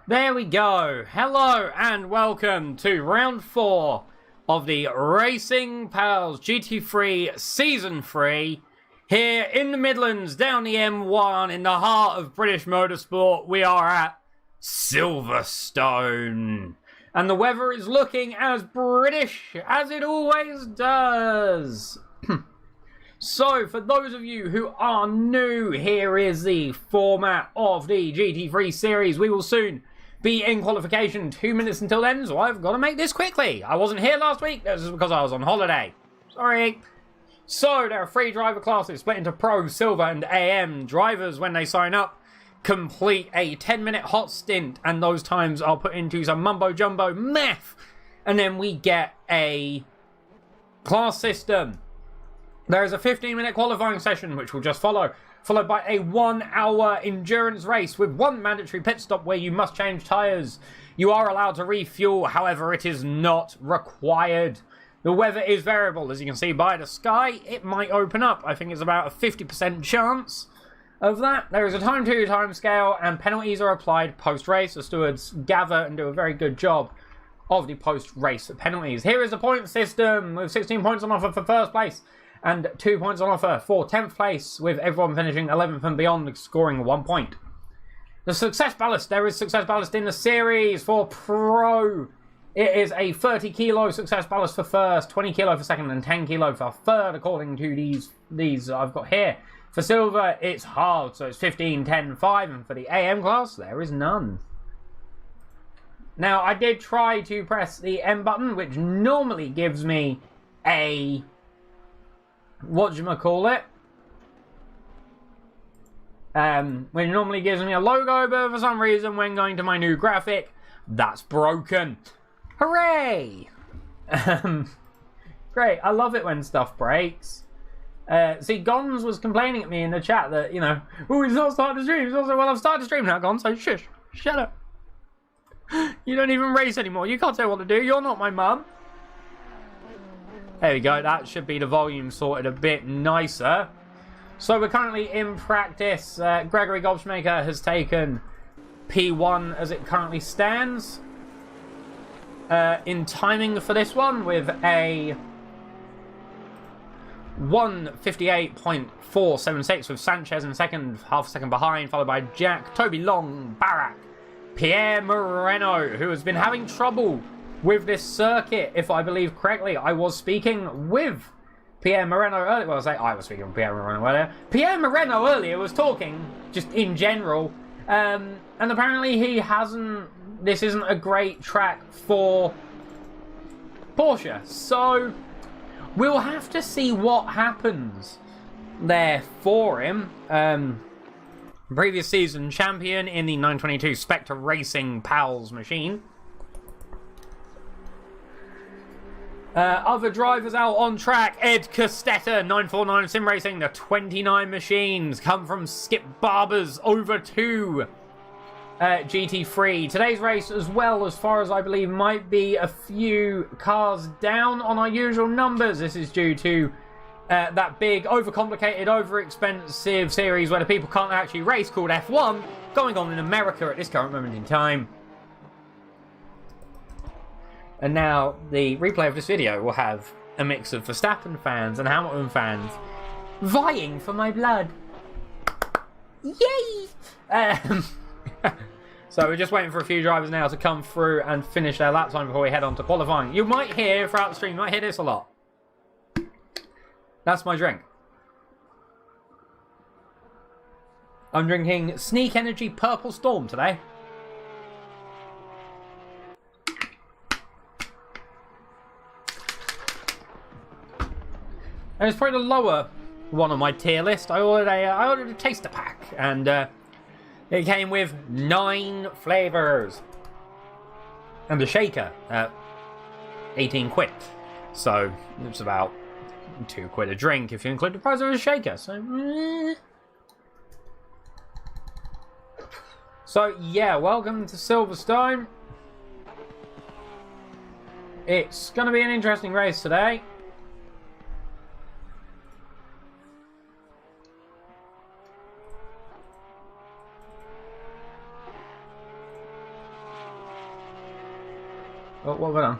There we go. Hello and welcome to round 4 of the Racing Pals GT3 Season 3. Here in the Midlands, down the M1, in the heart of British motorsport, we are at Silverstone. And the weather is looking as British as it always does. So, for those of you who are new, here is the format of the GT3 series. We will soon be in qualification. 2 minutes until then, so I've got to make this quickly. I wasn't here last week. This is because I was on holiday. Sorry. So, there are 3 driver classes split into Pro, Silver, and AM. Drivers, when they sign up, complete a 10-minute hot stint, and those times are put into some mumbo-jumbo math. And then we get a class system. There is a 15-minute qualifying session, which will just follow, followed by a 1-hour endurance race with 1 mandatory pit stop where you must change tyres. You are allowed to refuel, however, it is not required. The weather is variable, as you can see by the sky. It might open up. I think it's about a 50% chance of that. There is a time scale, and penalties are applied post-race. The stewards gather and do a very good job of the post-race penalties. Here is the point system, with 16 points on offer for first place, and 2 points on offer for 10th place, with everyone finishing 11th and beyond, scoring 1 point. The success ballast. There is success ballast in the series for Pro. It is a 30 kilo success ballast for first, 20 kilo for second, and 10 kilo for third, according to these I've got here. For Silver, it's halved, so it's 15, 10, 5, and for the AM class, there is none. Now, I did try to press the M button, which normally gives me a whatchamacallit, which normally gives me a logo, but for some reason when going to my new graphic, that's broken. Hooray! Great, I love it when stuff breaks. See, Gons was complaining at me in the chat that, you know, oh, he's not starting to stream. He's also, well, I've started to stream now, Gons, so shush, shut up. You don't even race anymore. You can't tell what to do. You're not my mum. There we go, that should be the volume sorted a bit nicer. So we're currently in practice. Gregory Gobschmaker has taken P1 as it currently stands. In timing for this one with a 1:58.476 with Sanchez in second, half a second behind, followed by Jack, Toby Long, Barak, Pierre Moreno, who has been having trouble with this circuit, if I believe correctly. I was speaking with Pierre Moreno earlier. Well, I was speaking with Pierre Moreno earlier. Pierre Moreno earlier was talking, just in general, and apparently he hasn't... This isn't a great track for Porsche, so we'll have to see what happens there for him. Previous season champion in the 922 Spectre Racing Pals machine. Other drivers out on track: Ed Costetta, 949 Sim Racing. The 29 machines come from Skip Barber's over to GT3. Today's race, as well, as far as I believe, might be a few cars down on our usual numbers. This is due to that big, overcomplicated, overexpensive series where the people can't actually race, called F1, going on in America at this current moment in time. And now the replay of this video will have a mix of Verstappen fans and Hamilton fans vying for my blood. Yay! So we're just waiting for a few drivers now to come through and finish their lap time before we head on to qualifying. You might hear throughout the stream, you might hear this a lot. That's my drink. I'm drinking Sneak Energy Purple Storm today. And it's probably the lower one on my tier list. I ordered a taster pack, and it came with 9 flavours. And a shaker at 18 quid. So it's about 2 quid a drink if you include the price of a shaker. So yeah, welcome to Silverstone. It's going to be an interesting race today. Oh, what have I done?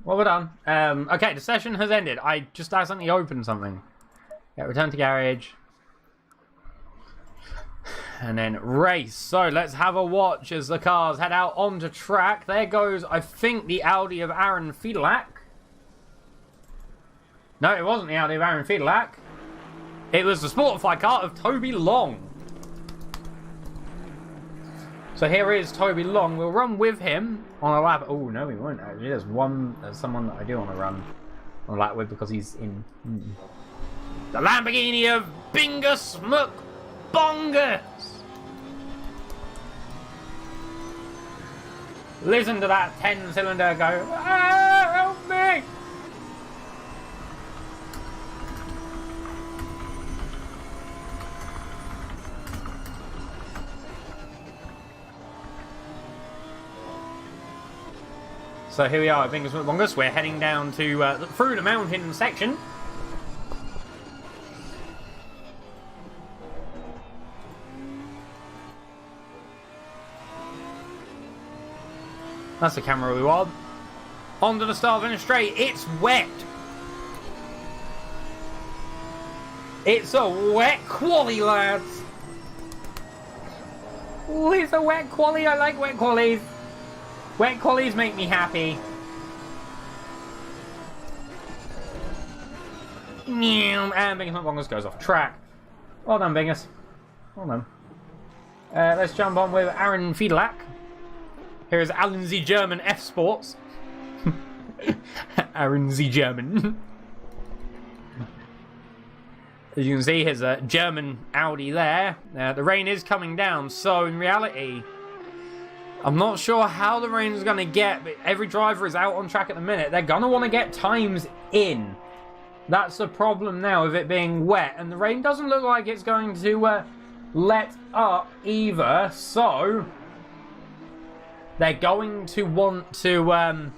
What have I done? Okay, the session has ended. I just accidentally opened something. Yeah, return to garage. And then race. So let's have a watch as the cars head out onto track. There goes, I think, the Audi of Aaron Fiedelack. No, it wasn't the Audi of Aaron Fiedelack. It was the Sportify car of Toby Long. So here is Toby Long. We'll run with him on a lap. Oh, no, we won't actually. There's someone that I do want to run on a lap with because he's in the Lamborghini of Bingus McBongus. Listen to that 10-cylinder go. Ah, help me! So here we are at Bingus McBongus. We're heading down to through the mountain section. That's the camera we want. Onto the start finish straight. It's wet. It's a wet quali, lads. Oh, it's a wet quali. I like wet qualies. Wet qualies make me happy. And Bingus McBongus goes off track. Well done, Bingus. Well done. Let's jump on with Aaron Fiedelack. Here is Alan Z. German F Sports. Aaron Z. German. As you can see, his German Audi there. The rain is coming down, so in reality, I'm not sure how the rain is going to get, but every driver is out on track at the minute. They're going to want to get times in. That's the problem now with it being wet, and the rain doesn't look like it's going to let up either, so they're going to want to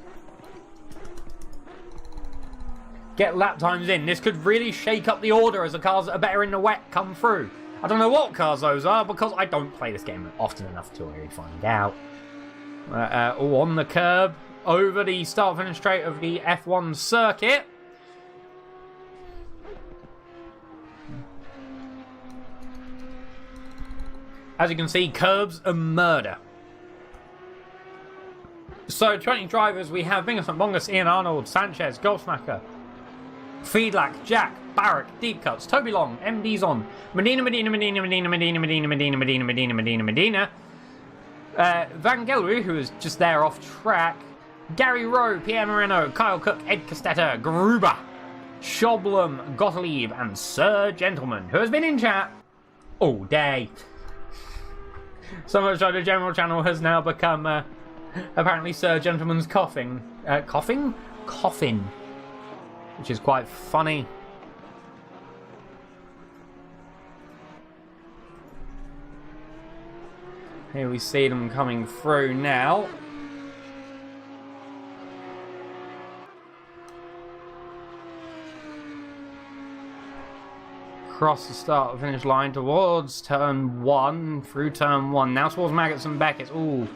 get lap times in. This could really shake up the order as the cars that are better in the wet come through. I don't know what cars those are because I don't play this game often enough to really find out. All on the curb over the start finish straight of the F1 circuit. As you can see, curbs are murder. So 20 drivers, we have Bingus McBongus, Ian Arnold, Sanchez, Goldsmacker, Fiedelack, Jack, Barrack, Deep Cuts, Toby Long, MD's on, Medina, Van Gelry, who is just there off track, Gary Rowe, Pierre Moreno, Kyle Cook, Ed Costetta, Gruber, Shoblum, Gottlieb, and Sir Gentleman, who has been in chat all day. So much so the general channel has now become apparently Sir Gentleman's Coffin, which is quite funny. Here we see them coming through now. Cross the start finish line towards turn 1, through turn 1. Now towards Maggots and Beckett's. Ooh.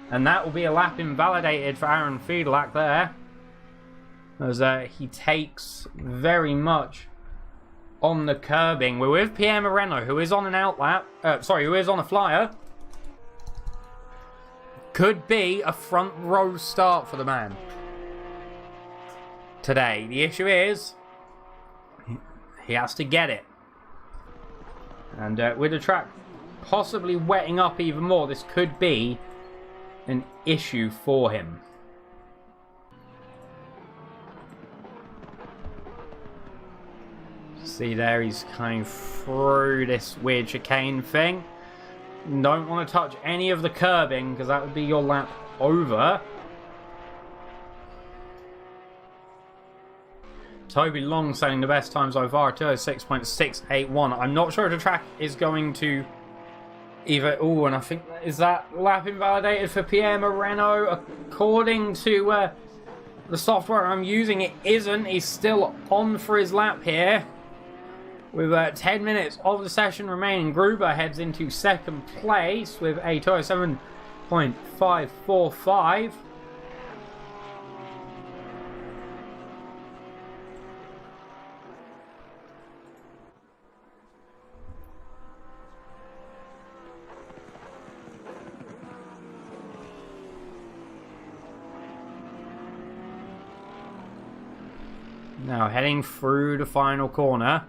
And that will be a lap invalidated for Aaron Fiedelack there. As he takes very much on the curbing. We're with Pierre Moreno, who is on an outlap. Who is on a flyer. Could be a front row start for the man today. The issue is he has to get it. And with the track possibly wetting up even more, this could be an issue for him. See there, he's coming through this weird chicane thing. Don't want to touch any of the curbing because that would be your lap over. Toby Long saying the best time so far, 206.681. I'm not sure if the track is going to either. Oh, and I think, is that lap invalidated for Pierre Moreno? According to the software I'm using, it isn't. He's still on for his lap here. With 10 minutes of the session remaining, Gruber heads into second place with a 207.545. Now heading through the final corner.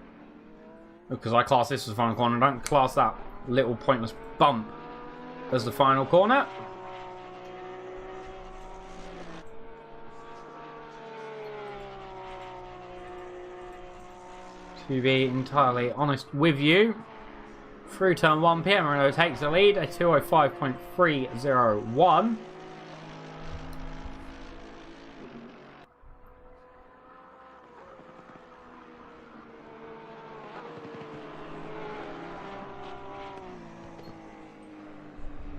Because I class this as the final corner, I don't class that little pointless bump as the final corner. To be entirely honest with you, through turn 1, Pierre takes the lead at 205.301.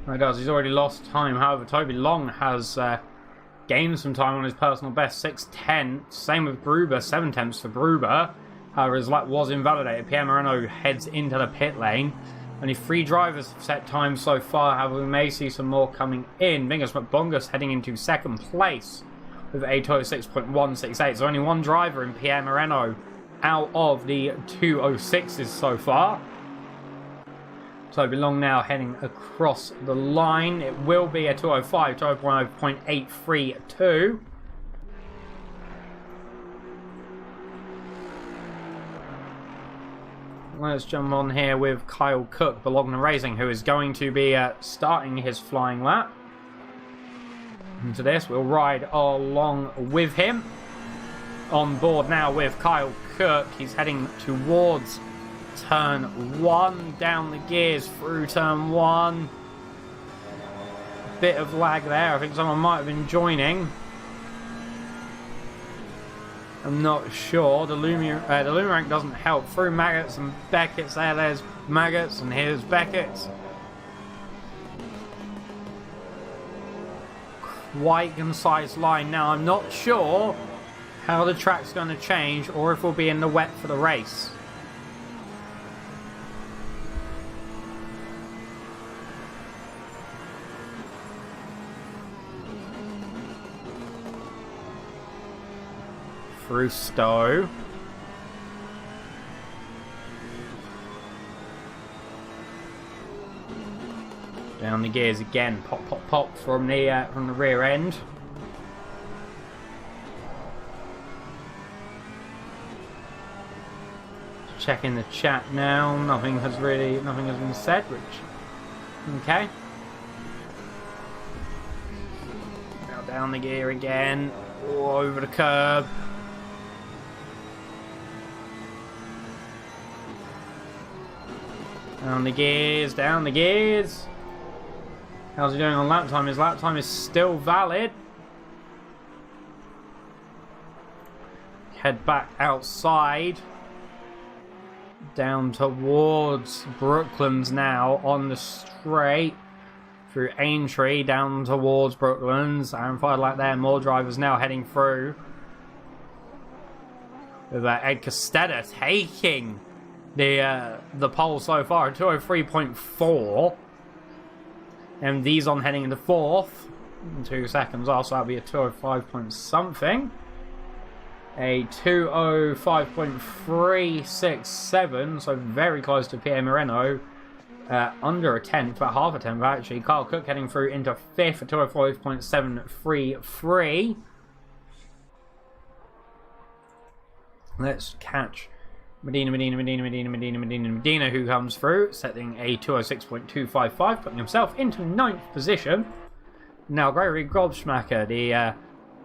He does. He's already lost time. However, Toby Long has gained some time on his personal best, 6/10. Same with Gruber, 7/10 for Gruber. However, his lap was invalidated. Pierre Moreno heads into the pit lane. Only 3 drivers have set times so far. However, we may see some more coming in. Mingus McBongus heading into second place with a 206.168. So only 1 driver in Pierre Moreno out of the 206s so far. Toby Long now heading across the line. It will be a 205.832. Let's jump on here with Kyle Cook, Bologna Racing, who is going to be starting his flying lap. Into this, we'll ride along with him. On board now with Kyle Cook. He's heading towards turn 1, down the gears through turn 1. Bit of lag there. I think someone might have been joining. I'm not sure. The Lumirank doesn't help. Through Maggots and Beckett's there. There's Maggots and here's Beckett's. Quite concise line. Now I'm not sure how the track's going to change or if we'll be in the wet for the race. Through Stowe. Down the gears again. Pop, pop, pop from the rear end. Checking the chat now. Nothing has been said, which okay. Now down the gear again. Over the curb. Down the gears, down the gears. How's he doing on lap time? His lap time is still valid. Head back outside. Down towards Brooklands now on the straight. Through Aintree down towards Brooklands. Aaron fired like there. More drivers now heading through. With Ed Costetta taking the pole so far at 203.4. And these on heading into 4th. In 2 seconds off, so that'll be a 205 point something. A 205.367, so very close to Pierre Moreno. Under a tenth, about half a tenth actually. Kyle Cook heading through into 5th at 205.733. Let's catch Medina, who comes through, setting a 206.255, putting himself into 9th position. Now Gregory Gobschmacker, the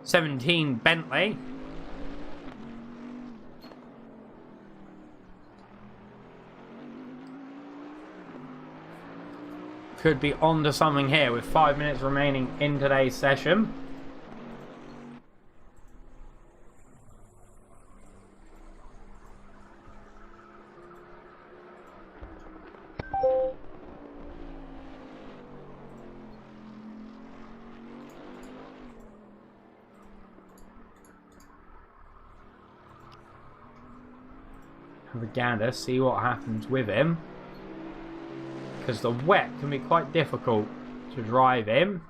17 Bentley. Could be on to something here with 5 minutes remaining in today's session. have a gander, see what happens with him. Because the wet can be quite difficult to drive him.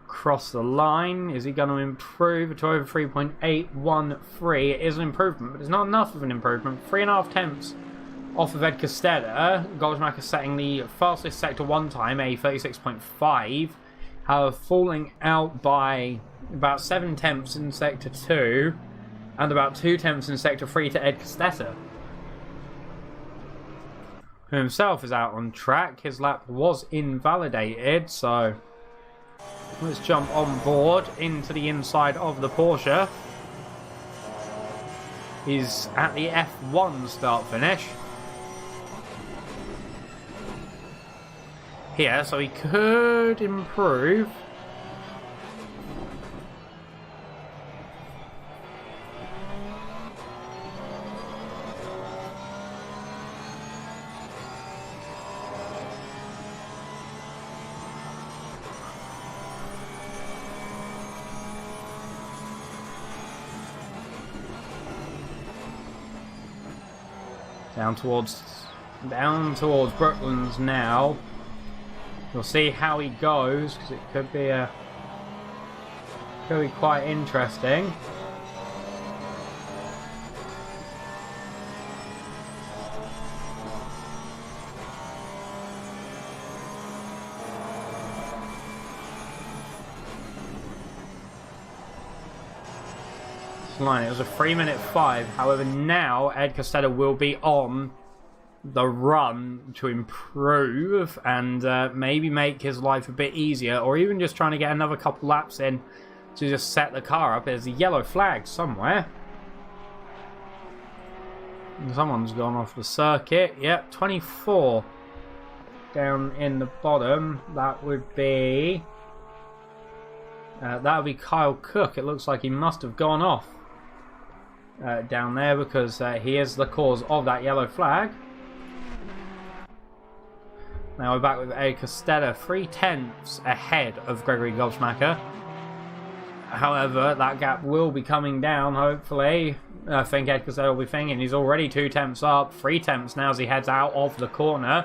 Cross the line. Is he going to improve to over 3.813? It is an improvement, but it's not enough of an improvement. 3.5 tenths off of Ed Costetta. Goldschmacher setting the fastest sector 1 time, a 36.5. However, falling out by about 7 tenths in sector 2 and about 2 tenths in sector 3 to Ed Costetta, who himself is out on track. His lap was invalidated, so let's jump on board into the inside of the Porsche. He's at the F1 start finish here, so he could improve. Down towards Brooklands now. We'll see how he goes, because it could be quite interesting. Line. It was a 3:05. However, now Ed Costetta will be on the run to improve and maybe make his life a bit easier, or even just trying to get another couple laps in to just set the car up. There's a yellow flag somewhere. Someone's gone off the circuit. Yep, 24 down in the bottom. That would be Kyle Cook. It looks like he must have gone off down there, because he is the cause of that yellow flag. Now we're back with Ed Costetta, 3 tenths ahead of Gregory Goldschmacher. However, that gap will be coming down, hopefully. I think Ed Costetta will be thinking he's already 2 tenths up, 3 tenths now as he heads out of the corner.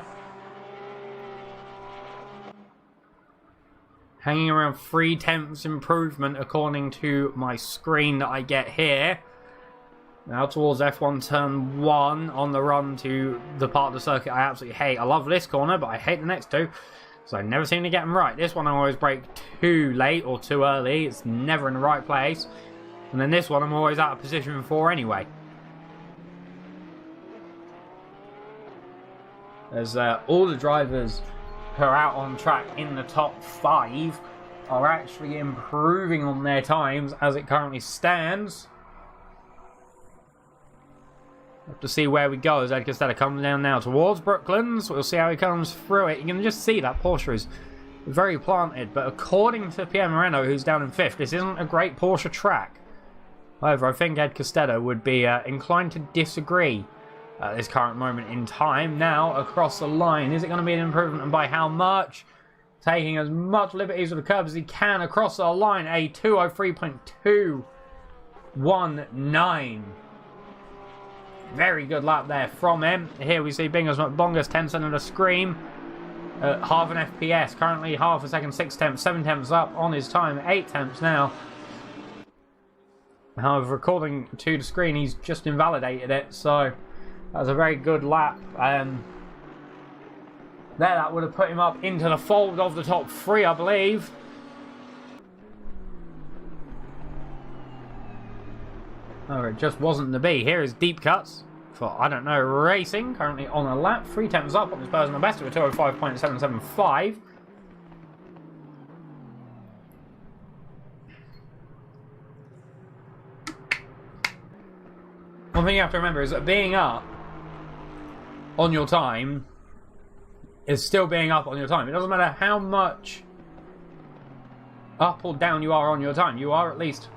Hanging around 3 tenths improvement according to my screen that I get here. Now towards F1 turn 1 on the run to the part of the circuit I absolutely hate. I love this corner, but I hate the next two, so I never seem to get them right. This one I always brake too late or too early. It's never in the right place. And then this one I'm always out of position for anyway. As all the drivers who are out on track in the top 5 are actually improving on their times as it currently stands. Have to see where we go as Ed Costetta comes down now towards Brooklands. We'll see how he comes through it. You can just see that Porsche is very planted, but according to Pierre Moreno, who's down in 5th, this isn't a great Porsche track. However, I think Ed Costetta would be inclined to disagree at this current moment in time. Now, across the line, is it going to be an improvement, and by how much? Taking as much liberties with the curb as he can across the line, a 203.219. Very good lap there from him. Here we see Bingos McBongus 10 cent of the scream. Half an FPS. Currently half a second, 6 tenths, 7 tenths up on his time. 8 tenths now. However, according to the screen, he's just invalidated it. So that was a very good lap. That would have put him up into the fold of the top 3, I believe. Oh, it just wasn't to be. Here is Deep Cuts for, I don't know, Racing. Currently on a lap. 3 tenths up on his personal best of a 205.775. One thing you have to remember is that being up on your time is still being up on your time. It doesn't matter how much up or down you are on your time. You are at least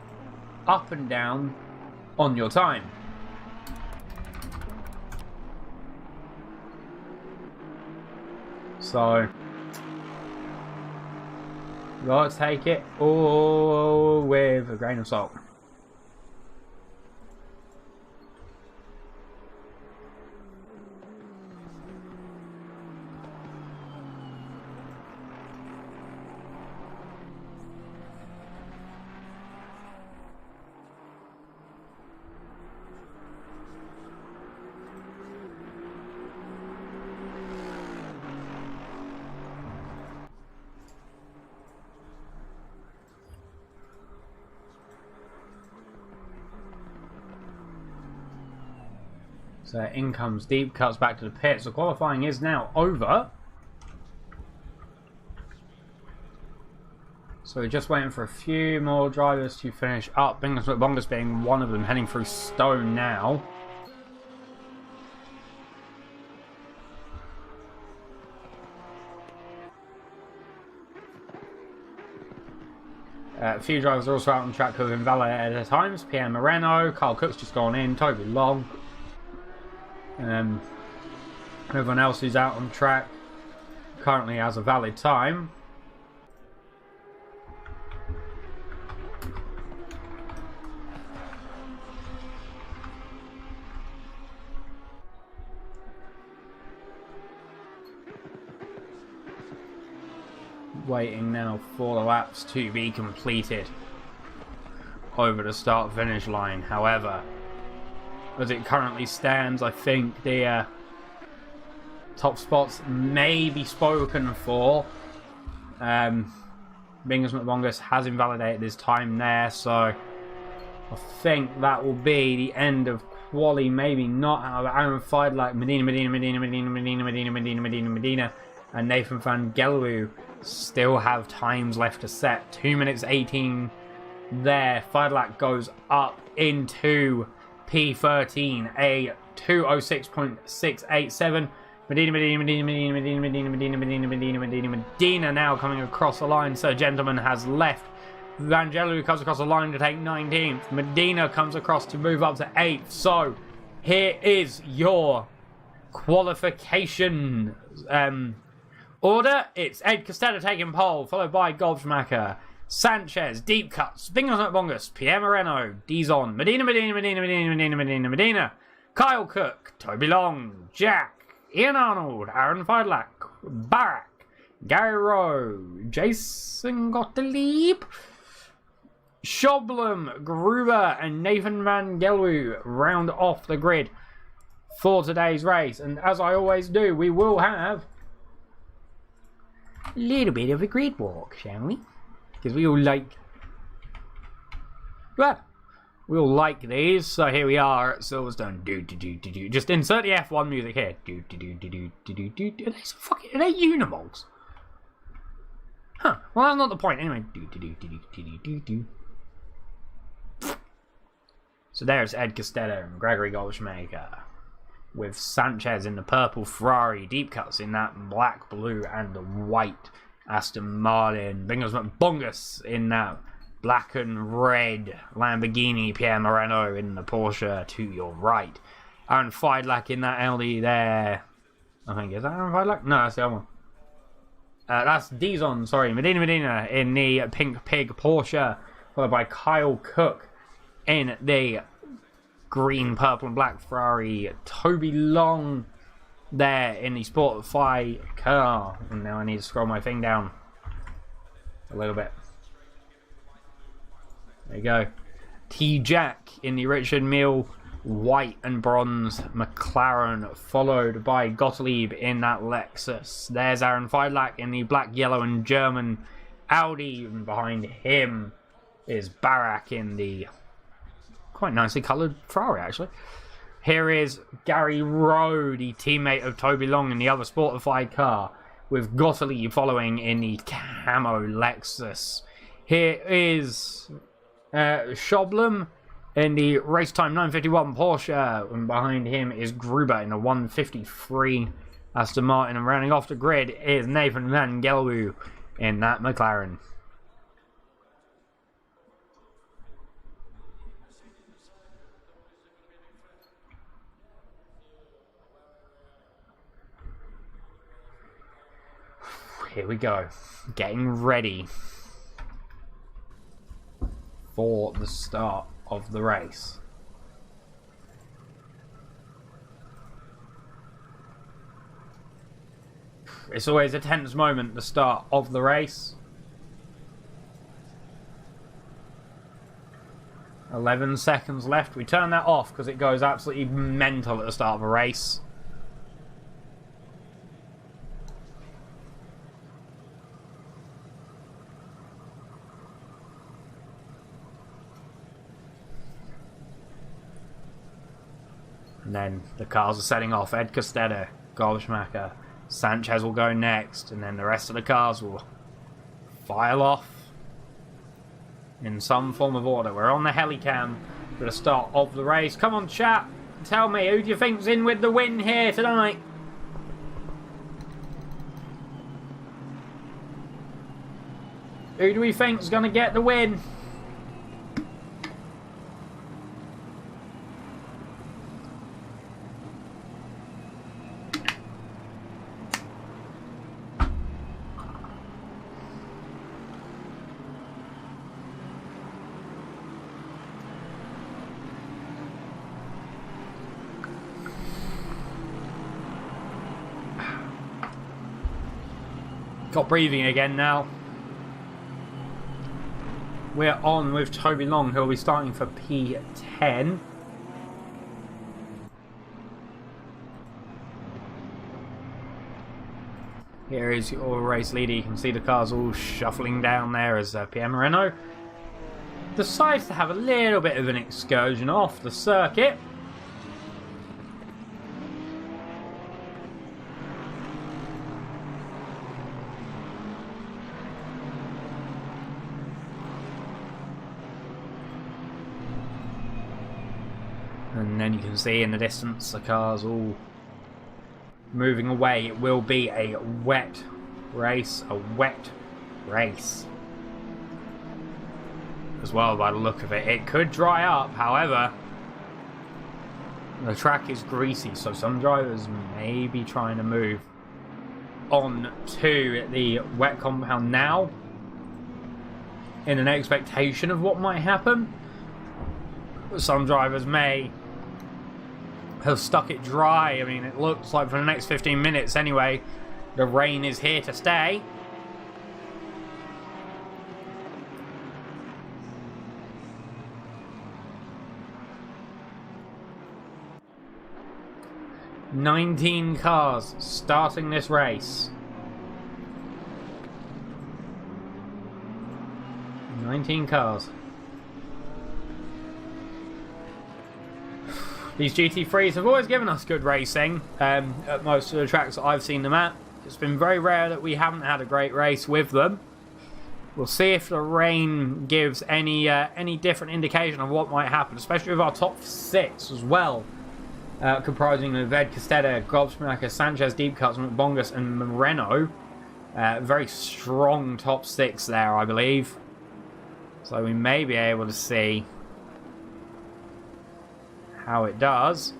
up and down on your time. So gotta take it all with a grain of salt. So in comes Deep, cuts back to the pit. So qualifying is now over. So we're just waiting for a few more drivers to finish up. Bongus being one of them, heading through Stone now. A few drivers are also out on track who have invalidated at times. Pierre Moreno, Carl Cook's just gone in, Toby Long. Everyone else who's out on track currently has a valid time. Waiting now for the laps to be completed over the start finish line. However, as it currently stands, I think the top spots may be spoken for. Bingus McBongus has invalidated his time there, so I think that will be the end of quali. Maybe not. Aaron Feidlach, Medina, and Nathan van Gelwu still have times left to set. 2 minutes 18 there. Feidlach goes up into P13, a 2:06.687. Medina now coming across the line. So Gentleman has left. Vangelo comes across the line to take 19th. Medina comes across to move up to 8th. So here is your qualification order. It's Ed Costello taking pole, followed by Gobsmacker, Sanchez, Deep Cuts, Bingos Bongus, Pierre Moreno, Dizon, Medina, Kyle Cook, Toby Long, Jack, Ian Arnold, Aaron Feidlach, Barak, Gary Rowe, Jason Gottlieb, Schoblem, Gruber, and Nathan van Gelwu round off the grid for today's race. And as I always do, we will have a little bit of a grid walk, shall we? Because we all like... Well, we all like these. So here we are at Silverstone. Just insert the F1 music here. Are they Unimogs? Huh. Well, that's not the point. Anyway. So there's Ed Costello and Gregory Goldschmaker, with Sanchez in the purple Ferrari, Deep Cuts in that black, blue, and the white Aston Martin, Bingos McBongus in that black and red Lamborghini, Pierre Moreno in the Porsche to your right, Aaron Feidlach in that Audi there. I think, is that Aaron Feidlach? No, that's the other one. That's Dizon, sorry, Medina in the pink pig Porsche, followed by Kyle Cook in the green, purple, and black Ferrari. Toby Long there in the Sportify car. And now I need to scroll my thing down a little bit. There you go. T-Jack in the Richard Mille white and bronze McLaren, followed by Gottlieb in that Lexus. There's Aaron Feidlach in the black, yellow, and German Audi. And behind him is Barak in the quite nicely coloured Ferrari, actually. Here is Gary Rowe, the teammate of Toby Long in the other Sportify car, with Gottlieb following in the camo Lexus. Here is Schoblem in the race time 951 Porsche, and behind him is Gruber in the 153 Aston Martin, and rounding off the grid is Nathan van Gelwu in that McLaren. Here we go, getting ready for the start of the race. It's always a tense moment, the start of the race. 11 seconds left. We turn that off because it goes absolutely mental at the start of a race. And then the cars are setting off. Ed Costetter, Goldschmacher, Sanchez will go next, and then the rest of the cars will file off in some form of order. We're on the helicam for the start of the race. Come on, chat. Tell me, who do you think's in with the win here tonight? Who do we think's going to get the win? Got breathing again now. We're on with Toby Long, who will be starting for P10. Here is your race leader. You can see the cars all shuffling down there as Pierre Moreno decides to have a little bit of an excursion off the circuit. And then you can see in the distance the cars all moving away. It will be a wet race. As well, by the look of it. It could dry up, however, the track is greasy, so some drivers may be trying to move on to the wet compound now in an expectation of what might happen. Some drivers may have stuck it dry. I mean, it looks like for the next 15 minutes anyway, the rain is here to stay. "19 cars starting this race. 19 cars. These GT3s have always given us good racing at most of the tracks that I've seen them at. It's been very rare that we haven't had a great race with them. We'll see if the rain gives any different indication of what might happen, especially with our top 6 as well, comprising of Ed Costetter, Goldschmacher, Sanchez, Deep Cuts, McBongus and Moreno. Very strong top 6 there, I believe. So we may be able to see how it does.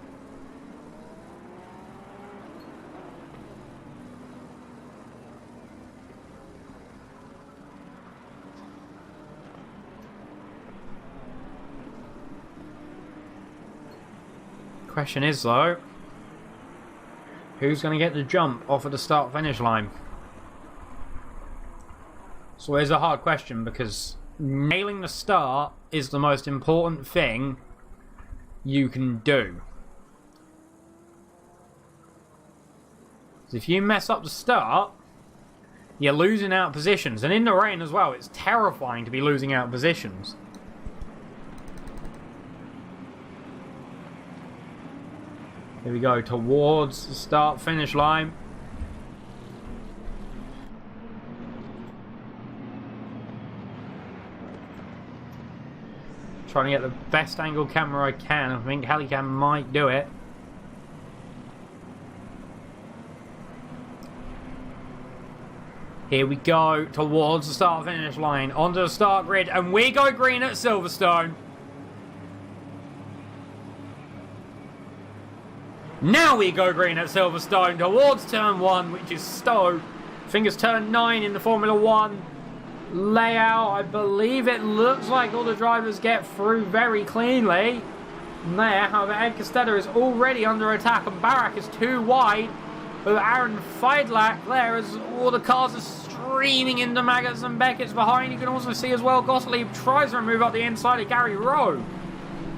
Question is though, who's going to get the jump off of the start finish line? So it's a hard question, because nailing the start is the most important thing you can do. If you mess up the start, you're losing out positions, and in the rain as well. It's terrifying to be losing out positions. Here we go, towards the start finish line. Trying to get the best angle camera I can. I think Helicam might do it. Here we go, towards the start finish line, onto the start grid, and we go green at Silverstone. Now we go green at Silverstone towards turn 1, which is Stowe. I think it's turn 9 in the Formula 1 layout. I believe it looks like all the drivers get through very cleanly there. However, Ed Costetter is already under attack, and Barak is too wide with Aaron Feidlach there as all the cars are streaming into Maggots and Beckett's behind. You can also see as well Gottlieb tries to move up the inside of Gary Rowe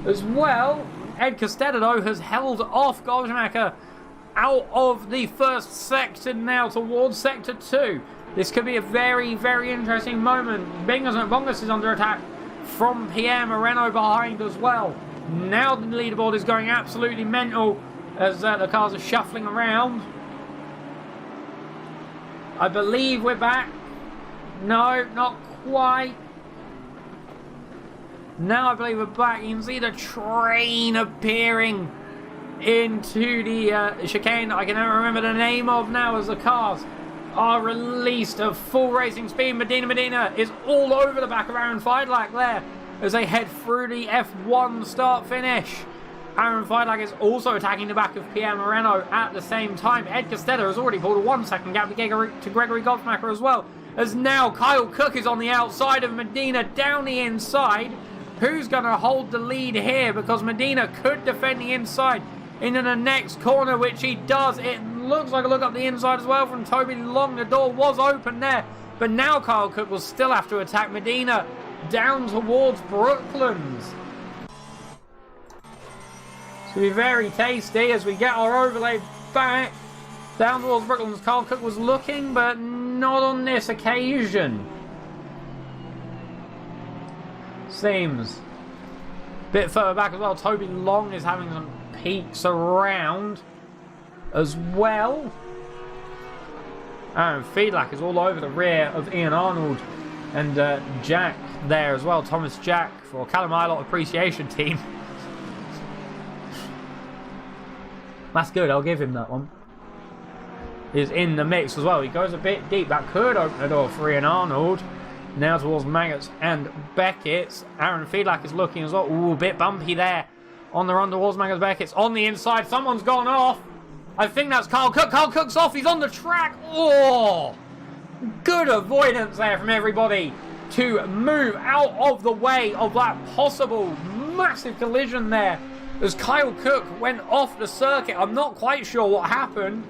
as well. Ed Costetter though has held off Goldschmacher out of the first sector now towards sector 2. This could be a very, very interesting moment. Bongus is under attack from Pierre Moreno behind as well. Now the leaderboard is going absolutely mental as the cars are shuffling around. I believe we're back. No, not quite. Now I believe we're back. You can see the train appearing into the chicane I can never remember the name of now as the cars are released at full racing speed. Medina is all over the back of Aaron Feidlach there as they head through the F1 start finish. Aaron Feidlach is also attacking the back of Pierre Moreno at the same time. Ed Costetta has already pulled a 1 second gap to Gregory Goldmacher as well. As now Kyle Cook is on the outside of Medina down the inside. Who's going to hold the lead here? Because Medina could defend the inside into the next corner, which he does. It looks like a look up the inside as well from Toby Long. The door was open there. But now Kyle Cook will still have to attack Medina down towards Brooklands. It's going to be very tasty as we get our overlay back down towards Brooklands. Kyle Cook was looking, but not on this occasion. Seems a bit further back as well. Toby Long is having some peeks around as well. Aaron Feedlack is all over the rear of Ian Arnold and Jack there as well. Thomas Jack for Callum Ilott Appreciation Team. That's good, I'll give him that one. Is in the mix as well. He goes a bit deep. That could open the door for Ian Arnold. Now towards Maggots and Beckett's. Aaron Feedlack is looking as well. Ooh, a bit bumpy there. On the run towards Maggots Beckett's. On the inside, someone's gone off. I think that's Kyle Cook. Kyle Cook's off. He's on the track. Oh! Good avoidance there from everybody to move out of the way of that possible massive collision there as Kyle Cook went off the circuit. I'm not quite sure what happened.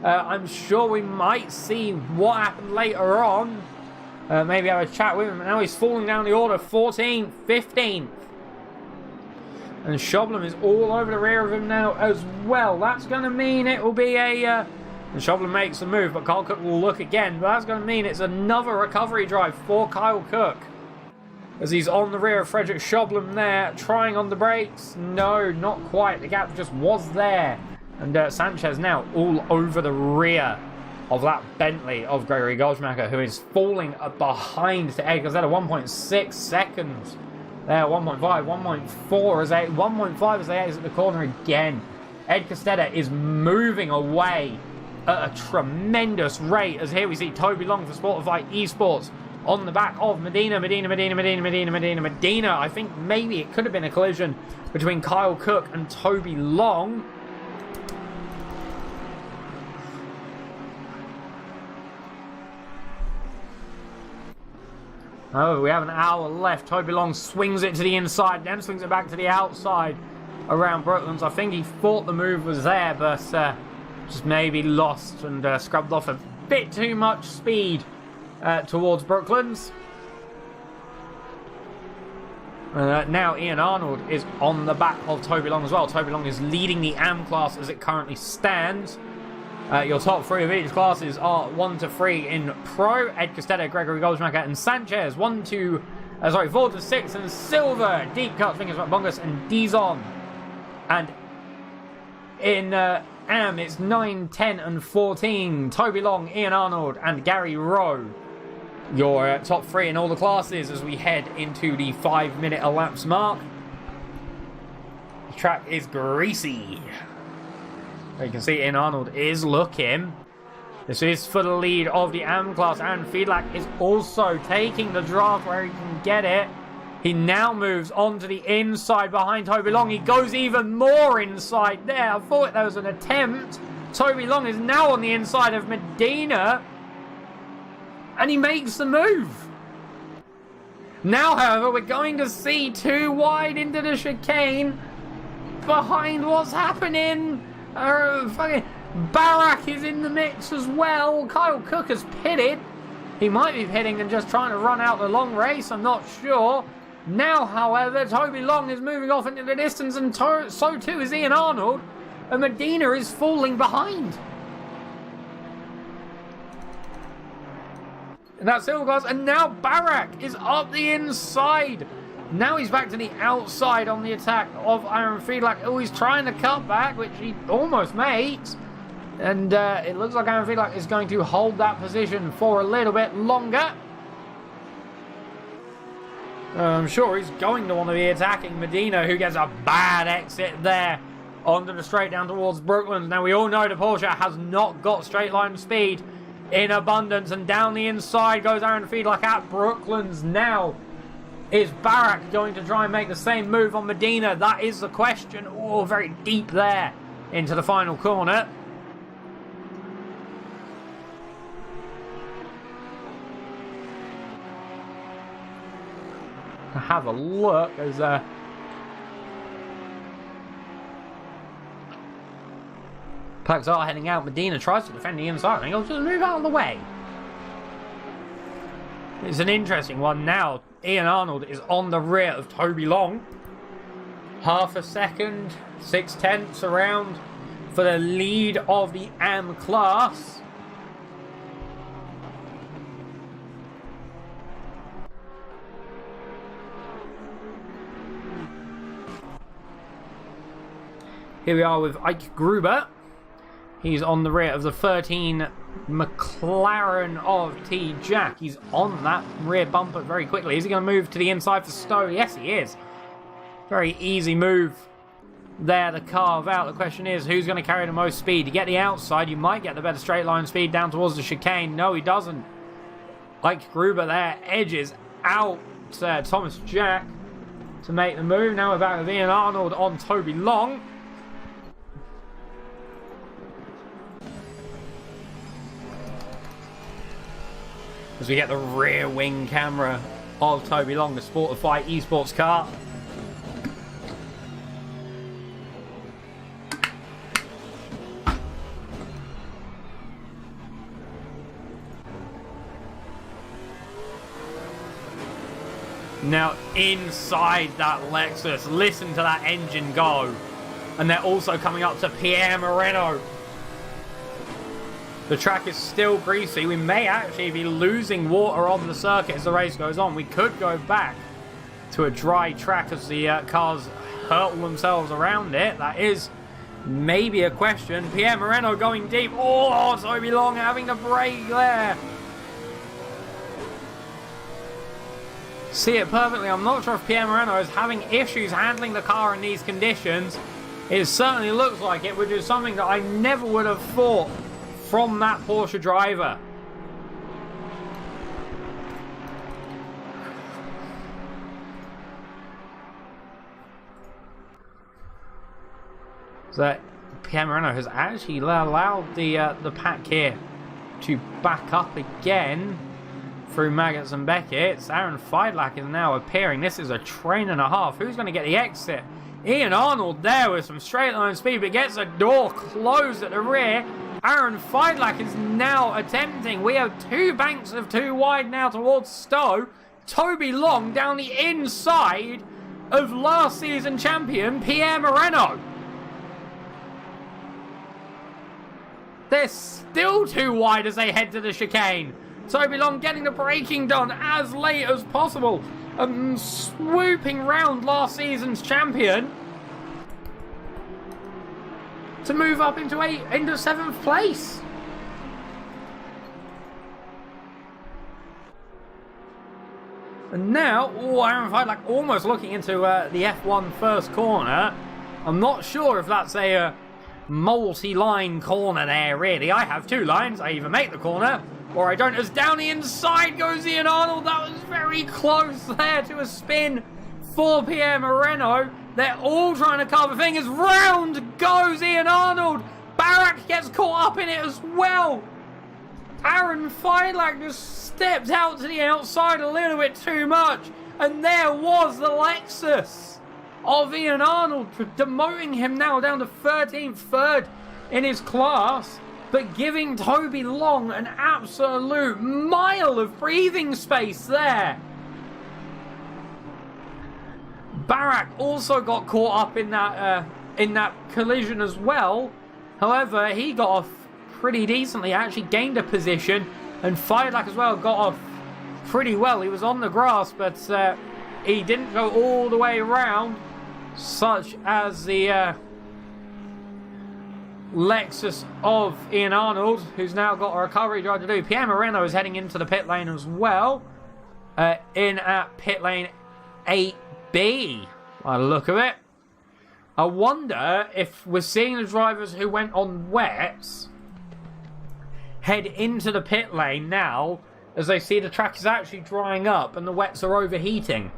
I'm sure we might see what happened later on. Maybe have a chat with him. Now he's falling down the order. 14th, 15th. And Shoblem is all over the rear of him now as well. That's going to mean it will be a... and Shoblem makes a move, but Kyle Cook will look again. But that's going to mean it's another recovery drive for Kyle Cook. As he's on the rear of Frederick Shoblem there, trying on the brakes. No, not quite. The gap just was there. And Sanchez now all over the rear of that Bentley of Gregory Goldschmacher, who is falling behind to Ed Gazetta. 1.6 seconds there, 1.5, 1.4 as they 1.5 as they exit the corner again. Ed Costetta is moving away at a tremendous rate as here we see Toby Long for Sportify Esports on the back of Medina. I think maybe it could have been a collision between Kyle Cook and Toby Long. Oh, we have an hour left. Toby Long swings it to the inside, then swings it back to the outside around Brooklands. I think he thought the move was there, but just maybe lost and scrubbed off a bit too much speed towards Brooklands. Now Ian Arnold is on the back of Toby Long as well. Toby Long is leading the AM class as it currently stands. Your top three of each classes are 1 to 3 in Pro. Ed Costetta, Gregory Goldschmacher, and Sanchez. 4 to 6 in Silver. Deep Cut, Fingers Bongus, and Dizon. And in AM, it's 9, 10, and 14. Toby Long, Ian Arnold, and Gary Rowe. Your top 3 in all the classes as we head into the 5-minute elapsed mark. The track is greasy. You can see Ian Arnold is looking. This is for the lead of the AM class. Aaron Feedlack is also taking the draft where he can get it. He now moves on to the inside behind Toby Long. He goes even more inside there. I thought there was an attempt. Toby Long is now on the inside of Medina. And he makes the move. Now, however, we're going to see 2 wide into the chicane. Behind what's happening. Barak is in the mix as well. Kyle Cook has pitted. He might be pitting and just trying to run out the long race. I'm not sure. Now, however, Toby Long is moving off into the distance, and so too is Ian Arnold. And Medina is falling behind. And that's Silverglass. And now Barak is up the inside. Now he's back to the outside on the attack of Aaron Fiedlach. Oh, he's trying to cut back, which he almost makes. And it looks like Aaron Fiedlach is going to hold that position for a little bit longer. I'm sure he's going to want to be attacking Medina, who gets a bad exit there onto the straight down towards Brooklands. Now, we all know the Porsche has not got straight line speed in abundance, and down the inside goes Aaron Fiedlach at Brooklands. Now, is Barak going to try and make the same move on Medina? That is the question. Oh, very deep there into the final corner. To have a look as Pucks are heading out. Medina tries to defend the inside. And he'll just move out of the way. It's an interesting one now. Ian Arnold is on the rear of Toby Long. Half a second, 6/10 around for the lead of the AM class. Here we are with Ike Gruber. He's on the rear of the 13 McLaren of T. Jack. He's on that rear bumper very quickly. Is he going to move to the inside for Stowe? Yes, he is. Very easy move there to carve out. The question is, who's going to carry the most speed? You get the outside, you might get the better straight line speed down towards the chicane. No, he doesn't. Ike Gruber there edges out Thomas Jack to make the move. Now we're back with Ian Arnold on Toby Long. As we get the rear wing camera of Toby Long, the Sportify esports car. Now inside that Lexus, listen to that engine go. And they're also coming up to Pierre Moreno. The track is still greasy. We may actually be losing water on the circuit as the race goes on. We could go back to a dry track as the cars hurtle themselves around it. That is maybe a question. Pierre Moreno going deep. Oh, Toby Long having to brake there. See it perfectly. I'm not sure if Pierre Moreno is having issues handling the car in these conditions. It certainly looks like it, which is something that I never would have thought from that Porsche driver. So Pierre Moreno has actually allowed the pack here to back up again through Maggots and Beckett. Aaron Fiedlach is now appearing. This is a train and a half. Who's going to get the exit? Ian Arnold there with some straight line speed, but gets a door closed at the rear. Aaron Fiedlach is now attempting. We have two banks of two wide now towards Stowe. Toby Long down the inside of last season champion Pierre Moreno. They're still too wide as they head to the chicane. Toby Long getting the braking done as late as possible. Swooping round last season's champion to move up into 7th place. And now, Aaron Fiedlach almost looking into the F1 first corner. I'm not sure if that's a multi-line corner there, really. I have two lines. I either make the corner or I don't. As down the inside goes Ian Arnold. That was very close there to a spin for Pierre Moreno. They're all trying to cover fingers. Round goes Ian Arnold. Barak gets caught up in it as well. Aaron Fiedlach just stepped out to the outside a little bit too much. And there was the Lexus of Ian Arnold, demoting him now down to 13th, third in his class, but giving Toby Long an absolute mile of breathing space there. Barak also got caught up in that collision as well. However, he got off pretty decently, actually gained a position, and Fiedlach as well got off pretty well. He was on the grass, but he didn't go all the way around, such as the Lexus of Ian Arnold, who's now got a recovery drive to do. Pierre Moreno is heading into the pit lane as well, in at pit lane 8B, by the look of it. I wonder if we're seeing the drivers who went on wets head into the pit lane now, as they see the track is actually drying up and the wets are overheating.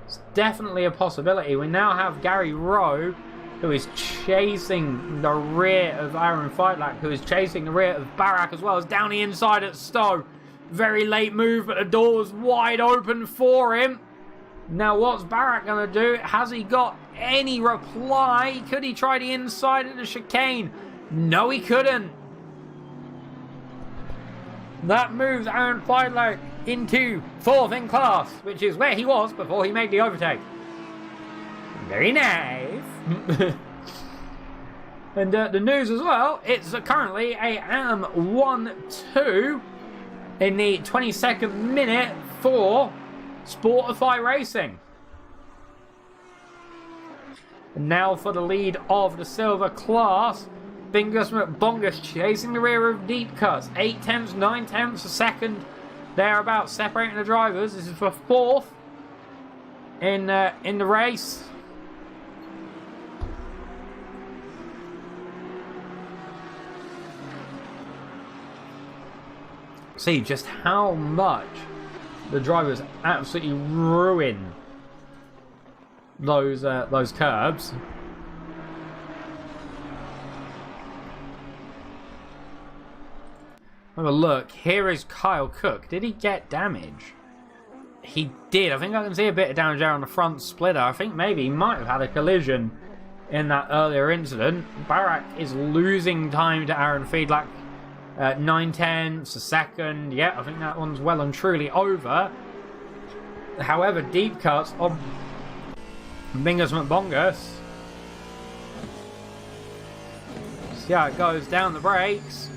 It's definitely a possibility. We now have Gary Rowe, who is chasing the rear of Aaron Feidlach, who is chasing the rear of Barak, as well as down the inside at Stowe. Very late move, but the door was wide open for him. Now what's Barak going to do? Has he got any reply? Could he try the inside of the chicane? No, he couldn't. That moves Aaron Feidlach into 4th in class, which is where he was before he made the overtake. Very nice. And the news as well, it's currently a AM1-2 in the 22nd minute for Sportify Racing. And now for the lead of the silver class, Bingus McBongus chasing the rear of Deep Cuts. 8 tenths, 9 tenths a second. Thereabouts, separating the drivers. This is for 4th in the race. See just how much the drivers absolutely ruin those curbs. Have a look. Here is Kyle Cook. Did he get damage? He did. I think I can see a bit of damage there on the front splitter. I think maybe he might have had a collision in that earlier incident. Barak is losing time to Aaron Feidlach. 9 tenths a second. Yeah, I think that one's well and truly over. However, Deep Cuts on Bingus McBongus. See how it goes down the brakes.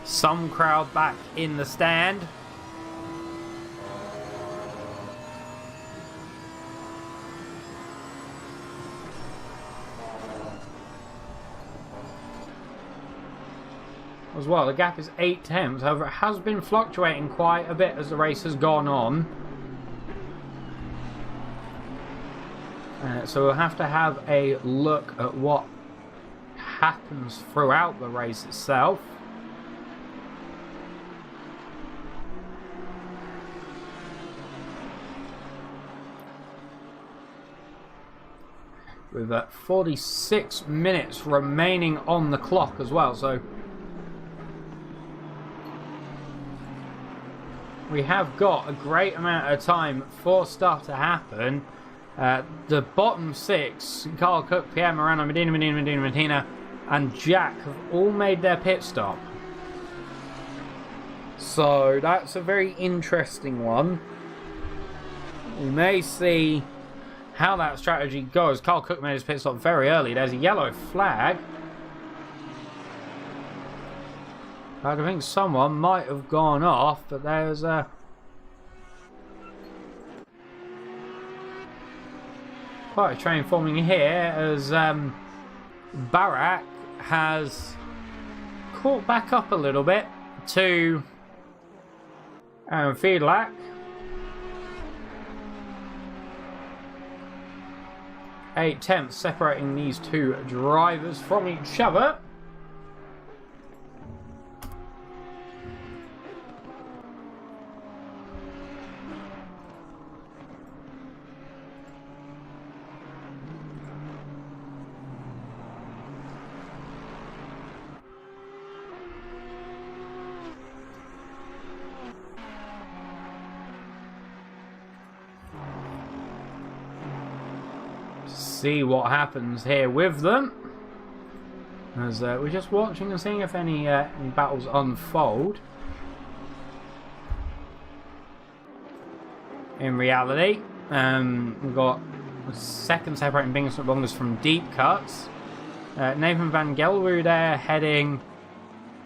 Some crowd back in the stand. As well, the gap is 8 tenths. However, it has been fluctuating quite a bit as the race has gone on. So we'll have to have a look at what happens throughout the race itself. With 46 minutes remaining on the clock as well, so we have got a great amount of time for stuff to happen. The bottom 6, Carl Cook, Pierre Morano, Medina, and Jack have all made their pit stop. So that's a very interesting one. We may see how that strategy goes. Carl Cook made his pit stop very early. There's a yellow flag. I think someone might have gone off, but there's a quite a train forming here as Barak has caught back up a little bit to Aaron Feidlach. 8 tenths separating these two drivers from each other. See what happens here with them, as we're just watching and seeing if any battles unfold. in reality. We've got a second separating biggest and longest from deep cuts. Nathan Van Gelroo there heading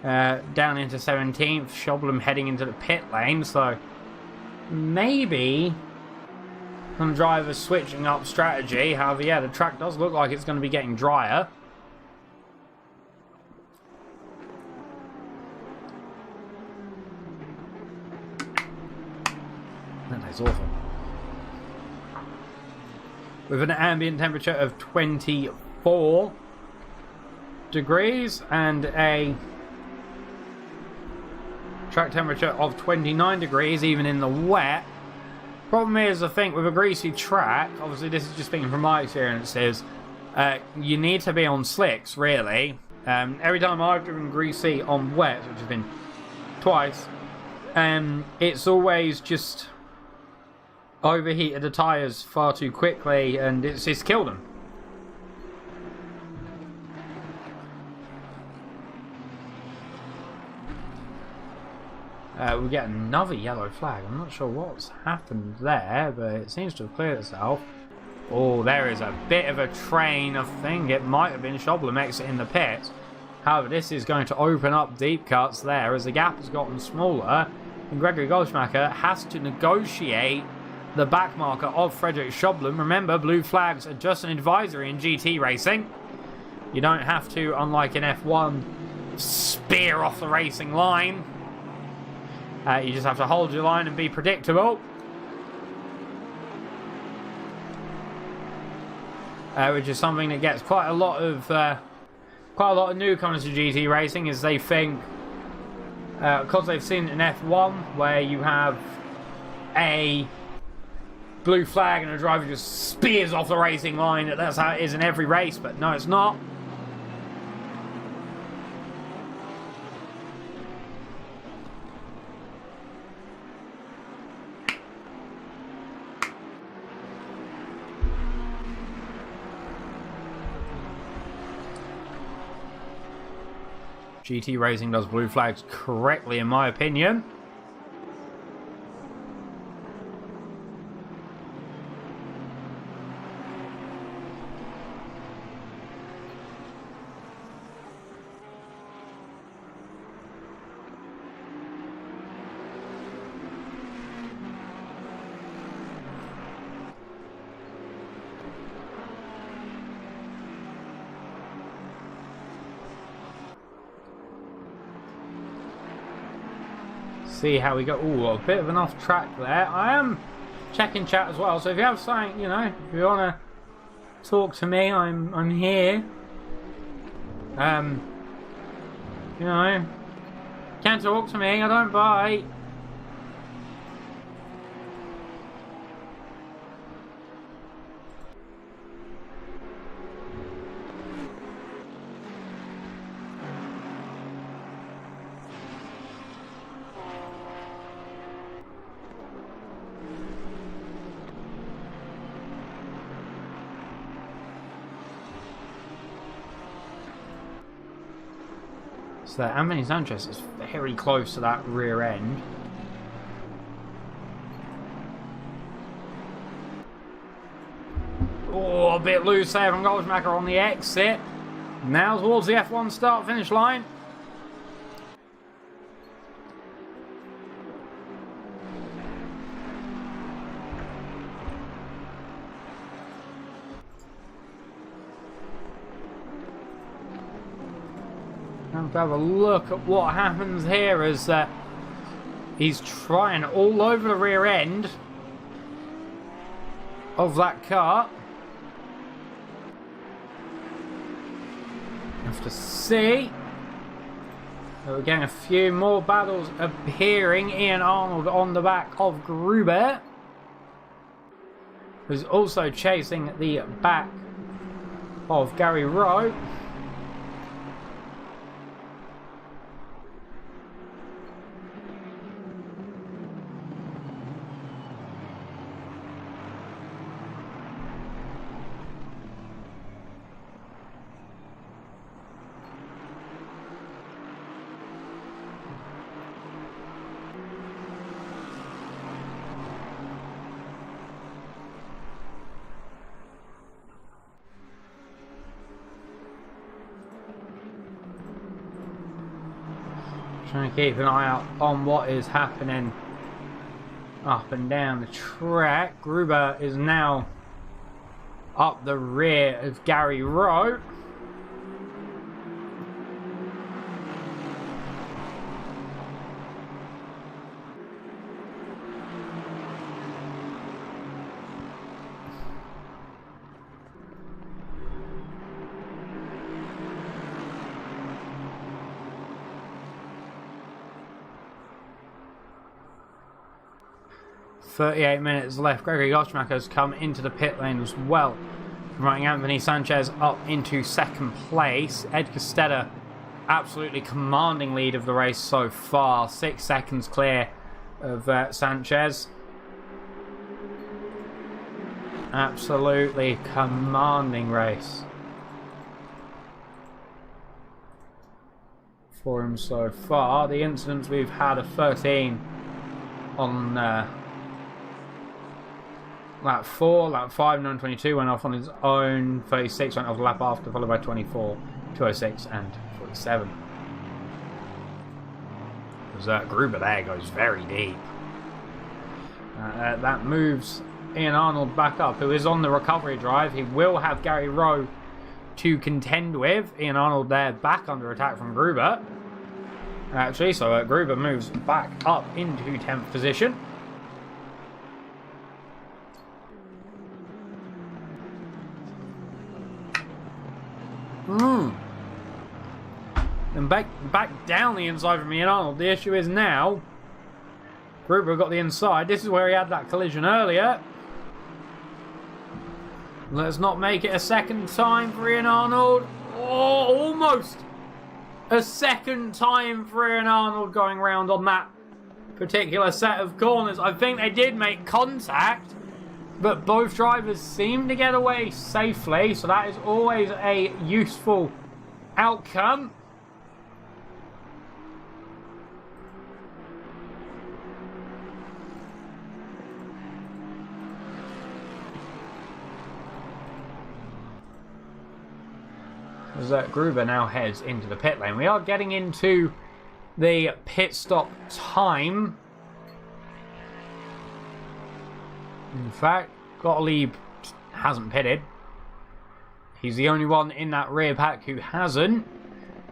down into 17th. Schoblum heading into the pit lane. So maybe some drivers switching up strategy. However, yeah, the track does look like it's going to be getting drier. That is awful. With an ambient temperature of 24 degrees and a track temperature of 29 degrees, even in the wet. Problem is, I think, with a greasy track, obviously this is just speaking from my experiences, you need to be on slicks, really. Every time I've driven greasy on wet, which has been twice, it's always just overheated the tyres far too quickly, and it's killed them. We get another yellow flag. I'm not sure what's happened there, but it seems to have cleared itself. Oh, there is a bit of a train. I think it might have been Schoblum exiting the pit. However, this is going to open up deep cuts there as the gap has gotten smaller, and Gregory Goldschmacher has to negotiate the back marker of Frederick Schoblum. Remember, blue flags are just an advisory in GT racing. You don't have to, unlike in F1, spear off the racing line. You just have to hold your line and be predictable. Which is something that gets quite a lot of newcomers to GT racing, as they think, because they've seen it in F1 where you have a blue flag and a driver just spears off the racing line, that's how it is in every race, but no, it's not. GT racing does blue flags correctly, in my opinion. See how we go. Ooh, a bit of an off track there. I am checking chat as well, so if you have something, you know, if you want to talk to me, I'm here. You know, can talk to me, I don't bite. So Anthony Sanchez is very close to that rear end. Oh, a bit loose there from Goldschmacher on the exit. Now towards the F1 start-finish line. Have a look at what happens here as he's trying all over the rear end of that car. Have to see. So we're getting a few more battles appearing. Ian Arnold on the back of Gruber, who's also chasing the back of Gary Rowe. Trying to keep an eye out on what is happening up and down the track. Gruber is now up the rear of Gary Rowe. .38 minutes left. Gregory Goschmacher has come into the pit lane as well, promoting Anthony Sanchez up into second place. Ed Costetta, absolutely commanding lead of the race so far. 6 seconds clear of Sanchez. Absolutely commanding race for him so far. The incidents we've had are 13 on lap 4, lap 5, 9:22 went off on his own, 36 went off the lap after, followed by 24, 206 and 47. That Gruber there goes very deep. That moves Ian Arnold back up, who is on the recovery drive. He will have Gary Rowe to contend with. Ian Arnold there back under attack from Gruber. Actually, so Gruber moves back up into 10th position. And back down the inside from Ian Arnold. The issue is now Gruber got the inside. This is where he had that collision earlier. Let's not make it a second time for Ian Arnold. Oh, almost a second time for Ian Arnold going round on that particular set of corners. I think they did make contact, but both drivers seem to get away safely, so that is always a useful outcome. As Gruber now heads into the pit lane. We are getting into the pit stop time. In fact, Gottlieb hasn't pitted. He's the only one in that rear pack who hasn't.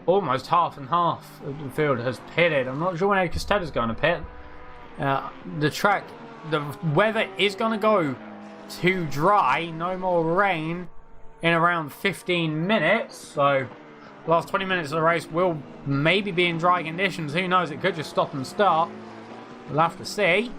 Almost half and half of the field has pitted. I'm not sure when Ed Costetta's going to pit. The weather is going to go to dry. No more rain in around 15 minutes. So the last 20 minutes of the race will maybe be in dry conditions. Who knows? It could just stop and start. We'll have to see.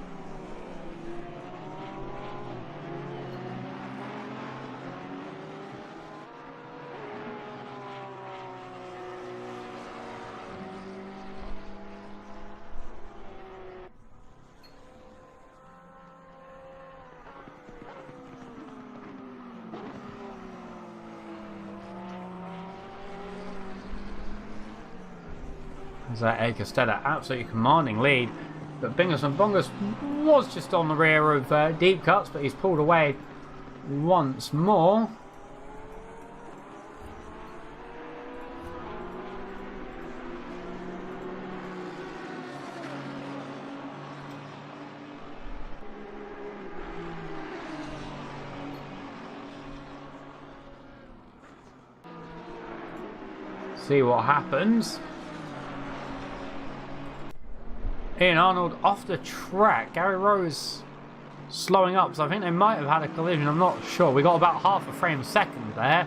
Ed Costetta absolutely commanding lead, but Bingus and Bongus was just on the rear of Deep Cuts, but he's pulled away once more. See what happens. Ian Arnold off the track. Gary Rowe is slowing up, so I think they might have had a collision. I'm not sure. We got about half a frame a second there.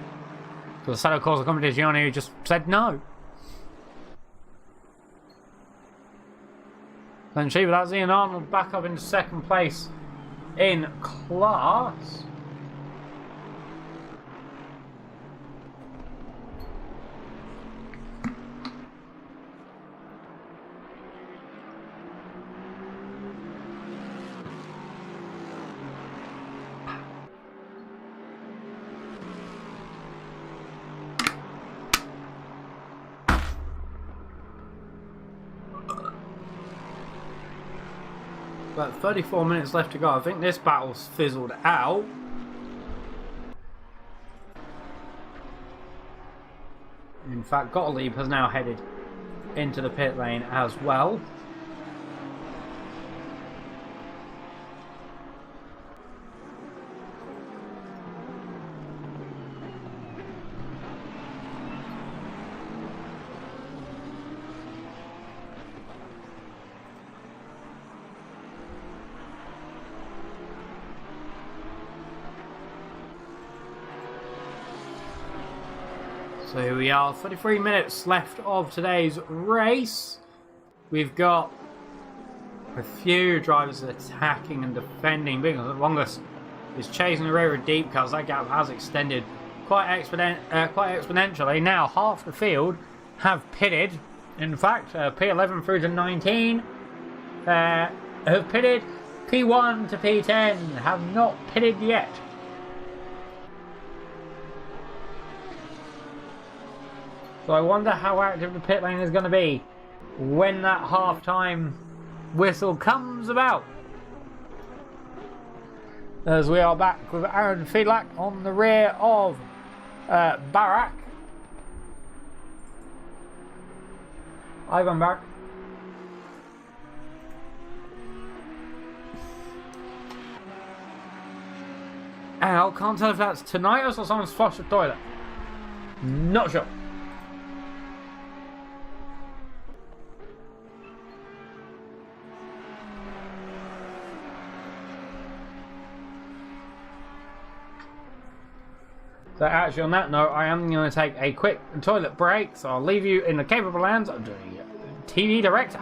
So Assetto Corsa Competizione, who just said no. Then Shiva, that's Ian Arnold back up into second place in class. About 34 minutes left to go. I think this battle's fizzled out. In fact, Gottlieb has now headed into the pit lane as well. So here we are, 33 minutes left of today's race. We've got a few drivers attacking and defending. Big the longest is chasing the rear of deep cars. That gap has extended quite exponentially. Now half the field have pitted. In fact, P11 through to 19 have pitted. P1 to P10 have not pitted yet. So I wonder how active the pit lane is going to be when that half-time whistle comes about. As we are back with Aaron Fiedlak on the rear of Barak. Ivan Barak. Ow, can't tell if that's tinnitus or someone's flushed the toilet. Not sure. So actually on that note, I am going to take a quick toilet break, so I'll leave you in the capable hands of the TV director.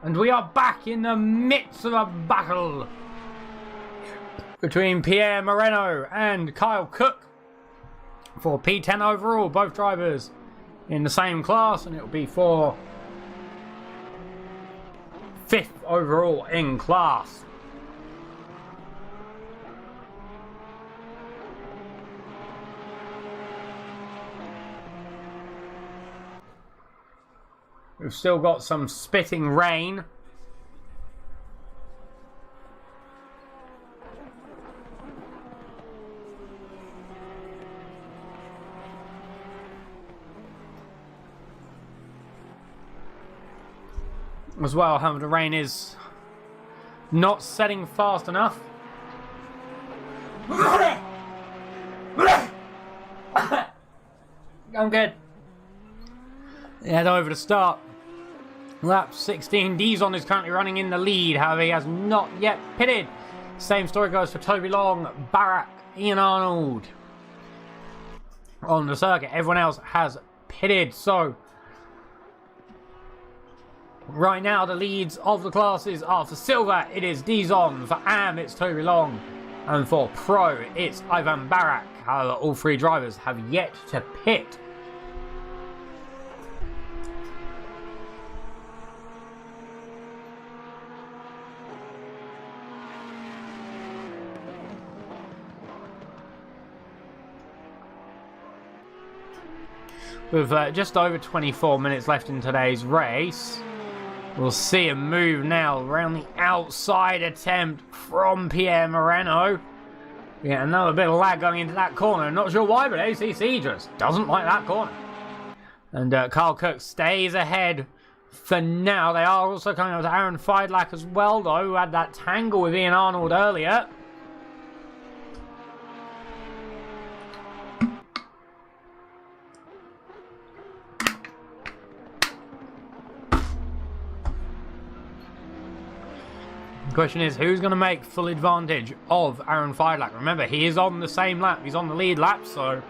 And we are back in the midst of a battle between Pierre Moreno and Kyle Cook for P10 overall, both drivers in the same class, and it will be for 5th overall in class. We've still got some spitting rain. As well, how the rain is not setting fast enough. I'm good. Head over to start. Lap 16, Dizon is currently running in the lead, however he has not yet pitted. Same story goes for Toby Long, Barak, Ian Arnold on the circuit. Everyone else has pitted, so right now the leads of the classes are for Silver, it is Dizon, for Am it's Toby Long, and for Pro it's Ivan Barak. However, all three drivers have yet to pit. With just over 24 minutes left in today's race, we'll see a move now around the outside attempt from Pierre Moreno. Yeah, another bit of lag going into that corner. Not sure why, but ACC just doesn't like that corner. And Kyle Cook stays ahead for now. They are also coming up to Aaron Feidlach as well, though, who had that tangle with Ian Arnold earlier. The question is, who's going to make full advantage of Aaron Feidlach? Remember, he is on the same lap. He's on the lead lap, so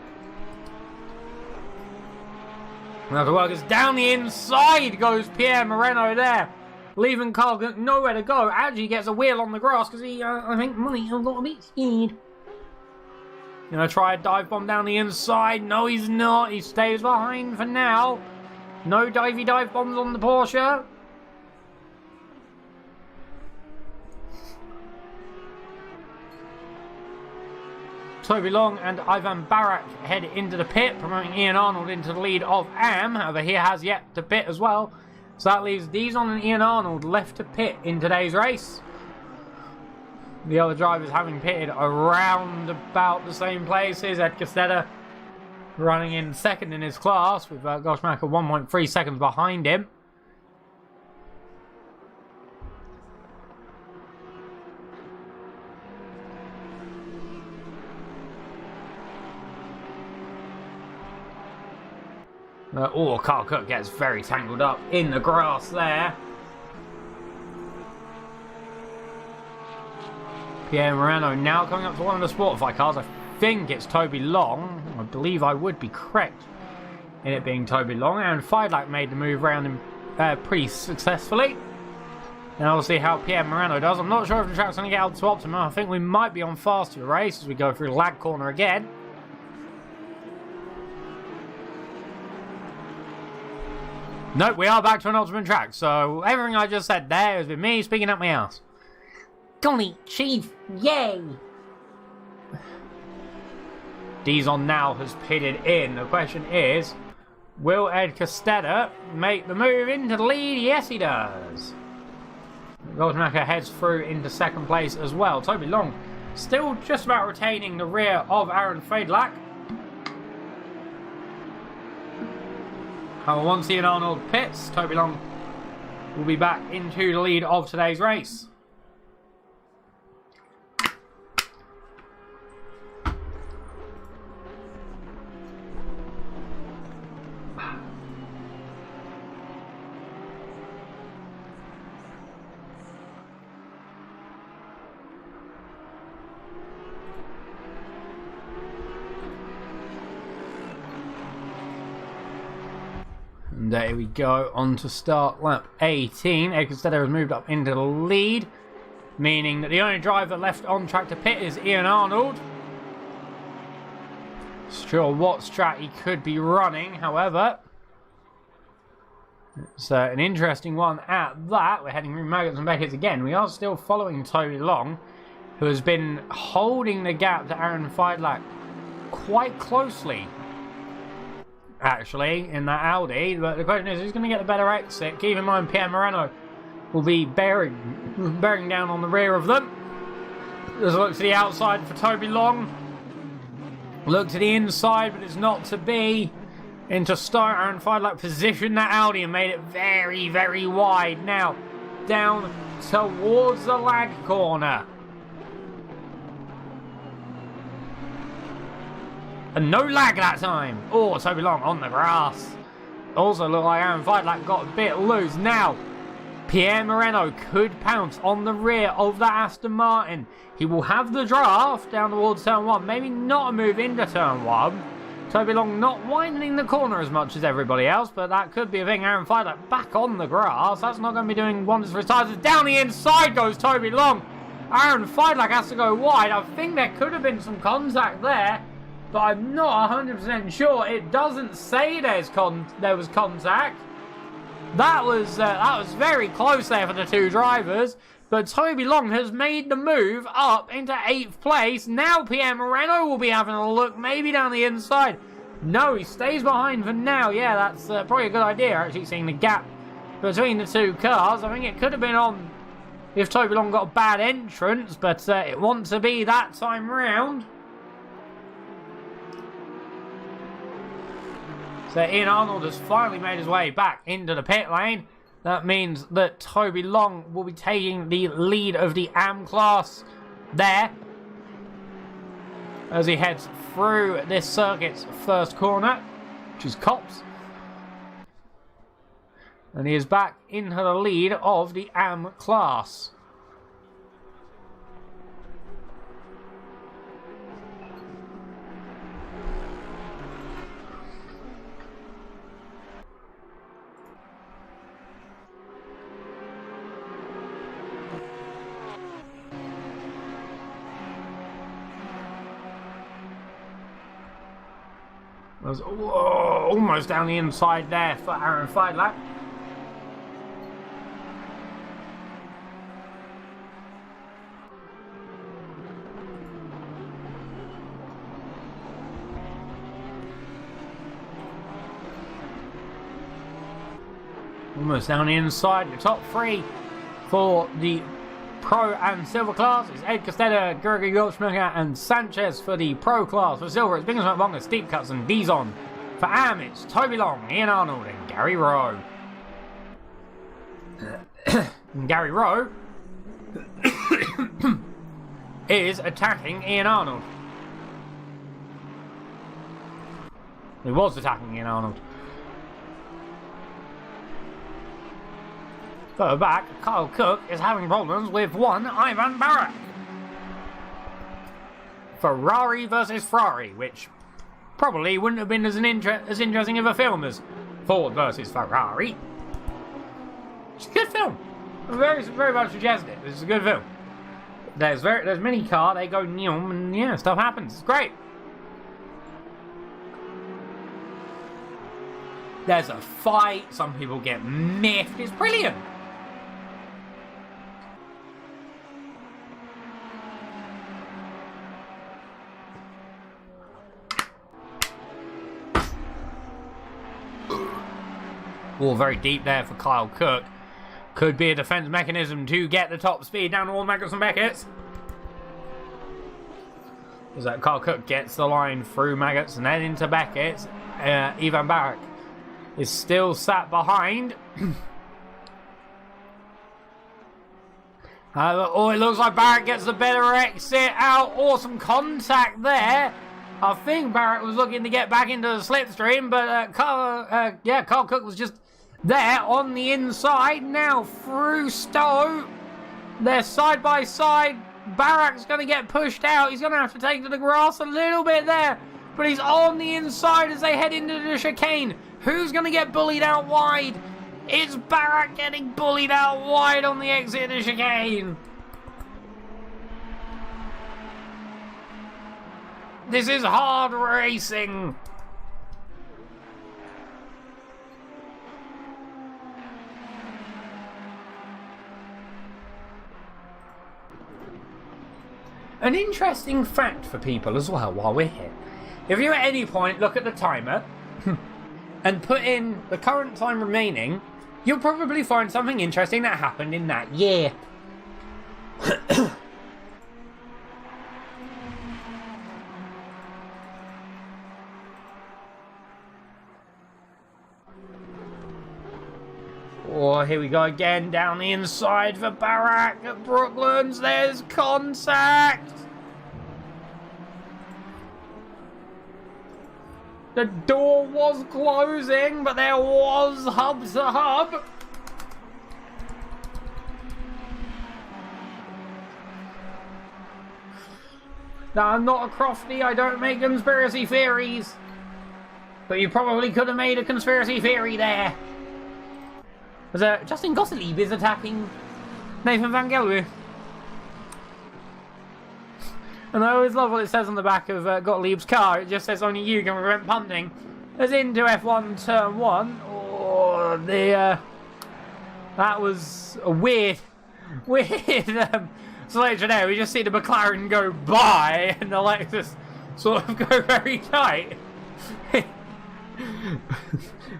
now the work is down the inside goes Pierre Moreno there, leaving Carl nowhere to go. Actually gets a wheel on the grass because he, I think, might have got a bit scared. Gonna try a dive bomb down the inside. No, he's not. He stays behind for now. No divey dive bombs on the Porsche. Toby Long and Ivan Barak head into the pit, promoting Ian Arnold into the lead of Am. However, he has yet to pit as well. So that leaves Dizon and Ian Arnold left to pit in today's race. The other drivers having pitted around about the same places. Ed Costetta running in second in his class with Goshmaker 1.3 seconds behind him. Carl Cook gets very tangled up in the grass there. Pierre Moreno now coming up to one of the Sportify cars. I think it's Toby Long. I believe I would be correct in it being Toby Long. And Feidlach made the move around him pretty successfully. And we'll see how Pierre Moreno does. I'm not sure if the track's going to get out to optimum. I think we might be on fast to the race as we go through the lag corner again. Nope, we are back to an ultimate track, so everything I just said there has been me speaking up my ass. Golly, Chief, yay! Dizon now has pitted in. The question is, will Ed Costetta make the move into the lead? Yes, he does. Goldmacher heads through into second place as well. Toby Long still just about retaining the rear of Aaron Feidlach. However, once Ian Arnold pits, Toby Long will be back into the lead of today's race. And there we go, on to start lap 18. Assetto has moved up into the lead, meaning that the only driver left on track to pit is Ian Arnold. Sure what strat he could be running, however. It's an interesting one at that. We're heading through Maggots and Beckett's again. We are still following Toby Long, who has been holding the gap to Aaron Feidlach quite closely, actually, in that Audi. But the question is, who's going to get the better exit? Keep in mind, Pierre Moreno will be bearing down on the rear of them. There's a look to the outside for Toby Long. Look to the inside, but it's not to be. Into start, Aaron Feidlach positioned that Audi and made it very, very wide. Now, down towards the lag corner. And no lag that time. Oh, Toby Long on the grass. Also looked like Aaron Feidlach got a bit loose. Now, Pierre Moreno could pounce on the rear of that Aston Martin. He will have the draft down towards turn 1. Maybe not a move into turn 1. Toby Long not widening the corner as much as everybody else, but that could be a thing. Aaron Feidlach back on the grass. That's not going to be doing wonders for his tyres. Down the inside goes Toby Long. Aaron Feidlach has to go wide. I think there could have been some contact there, but I'm not 100% sure. It doesn't say there was contact. That was very close there for the two drivers. But Toby Long has made the move up into 8th place. Now Pierre Moreno will be having a look, maybe down the inside. No, he stays behind for now. Yeah, that's probably a good idea, actually, seeing the gap between the two cars. I think it could have been on if Toby Long got a bad entrance, but it wants to be that time round. So Ian Arnold has finally made his way back into the pit lane. That means that Toby Long will be taking the lead of the AM class there as he heads through this circuit's first corner, which is Cops. And he is back into the lead of the AM class. Was almost down the inside there for Aaron Feidlach. Almost down the inside. The top three for the Pro and Silver class is Ed Costetta, Gregory Goldschmicker, and Sanchez for the Pro class. For Silver, it's Bingham Bonga, Steep Cuts, and Dizon. For AM, it's Toby Long, Ian Arnold, and Gary Rowe. And Gary Rowe is attacking Ian Arnold. He was attacking Ian Arnold. Further back, Kyle Cook is having problems with one Ivan Barak. Ferrari versus Ferrari, which probably wouldn't have been as interesting of a film as Ford versus Ferrari. It's a good film. I very much suggest it. It's a good film. There's mini car, they go nyum, and yeah, stuff happens. It's great. There's a fight, some people get miffed. It's brilliant. All very deep there for Kyle Cook. Could be a defense mechanism to get the top speed down to all Maggots and Beckett's. As that Kyle Cook gets the line through Maggots and then into Beckett's. Ivan Barak is still sat behind. Oh, it looks like Barak gets the better exit out. Awesome contact there. I think Barak was looking to get back into the slipstream, but Kyle Cook was just there on the inside. Now through Stowe. They're side by side. Barak's going to get pushed out. He's going to have to take to the grass a little bit there. But he's on the inside as they head into the chicane. Who's going to get bullied out wide? It's Barak getting bullied out wide on the exit of the chicane. This is hard racing. An interesting fact for people as well while we're here. If you at any point look at the timer and put in the current time remaining, you'll probably find something interesting that happened in that year. Oh, here we go again, down the inside for Barak at Brooklands. There's contact. The door was closing, but there was hub to hub. Now, I'm not a crofty, I don't make conspiracy theories. But you probably could have made a conspiracy theory there. Justin Gottlieb is attacking Nathan Van Gelder. And I always love what it says on the back of Gottlieb's car. It just says only you can prevent punting. As into F1 Turn 1. Oh, that was a weird selection there. We just see the McLaren go by and the Lexus sort of go very tight.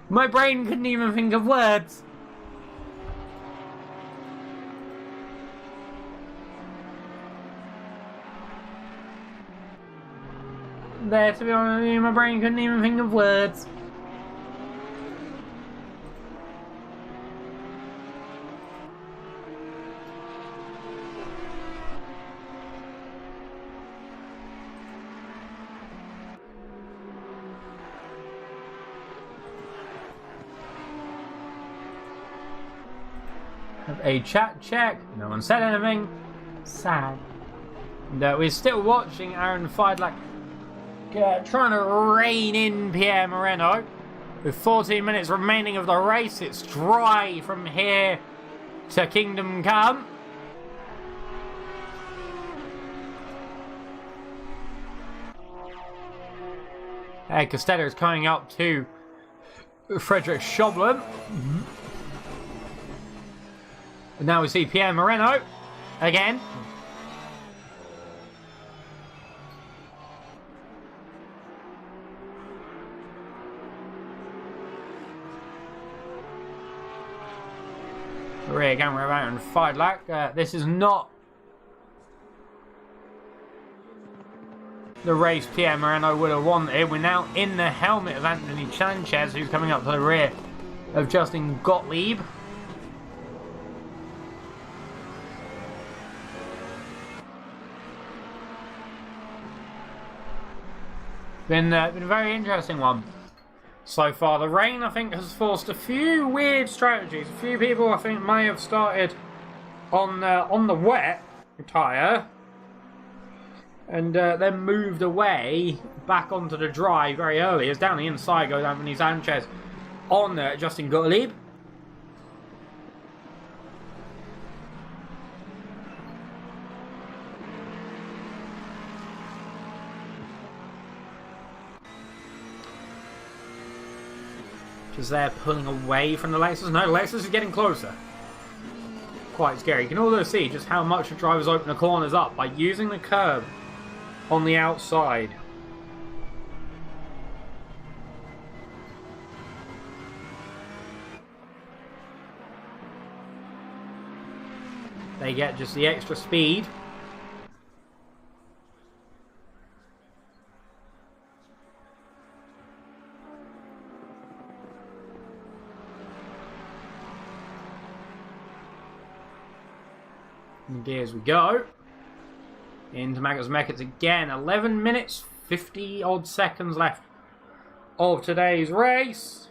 My brain couldn't even think of words. There, to be honest with you, my brain couldn't even think of words. Have a chat check. No one said anything. Sad. And, we're still watching Aaron Feidlach trying to rein in Pierre Moreno. With 14 minutes remaining of the race, it's dry from here to Kingdom Come. Costello is coming up to Frederick Schoblin. And now we see Pierre Moreno again. Rear camera about and Feidlach. This is not the race Pierre Moreno would have wanted. We're now in the helmet of Anthony Sanchez, who's coming up to the rear of Justin Gottlieb. Been a very interesting one so far. The rain, I think, has forced a few weird strategies. A few people, I think, may have started on the wet tyre and then moved away back onto the dry very early. As down the inside goes Anthony Sanchez on Justin Gottlieb. Just there pulling away from the Lexus. No, Lexus is getting closer. Quite scary. You can also see just how much the drivers open the corners up by using the curb on the outside. They get just the extra speed. As we go into Magnus Meckets again. 11 minutes 50 odd seconds left of today's race.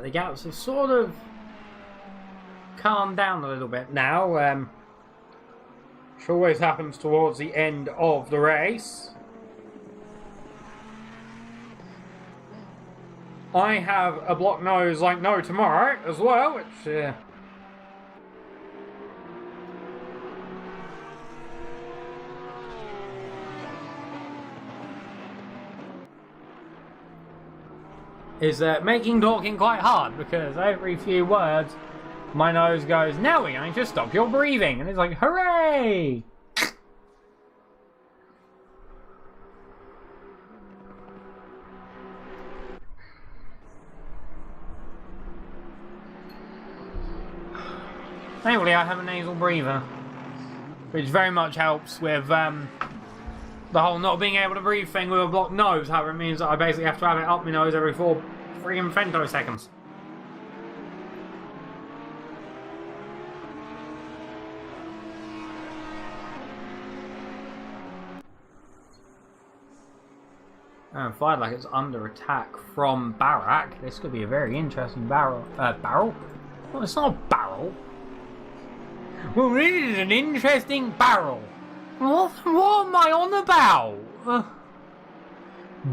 The gaps have sort of calmed down a little bit now, which always happens towards the end of the race. I have a block nose like no tomorrow as well, which is making talking quite hard, because every few words my nose goes, now we're going to stop your breathing, and it's like, hooray! Thankfully I have a nasal breather, which very much helps with the whole not being able to breathe thing with a blocked nose. However, it means that I basically have to have it up my nose every 4 freaking femtoseconds. And fired like it's under attack from Barak. This could be a very interesting barrel. Barrel? Well, it's not a barrel. Well, this is an interesting barrel. What am I on about?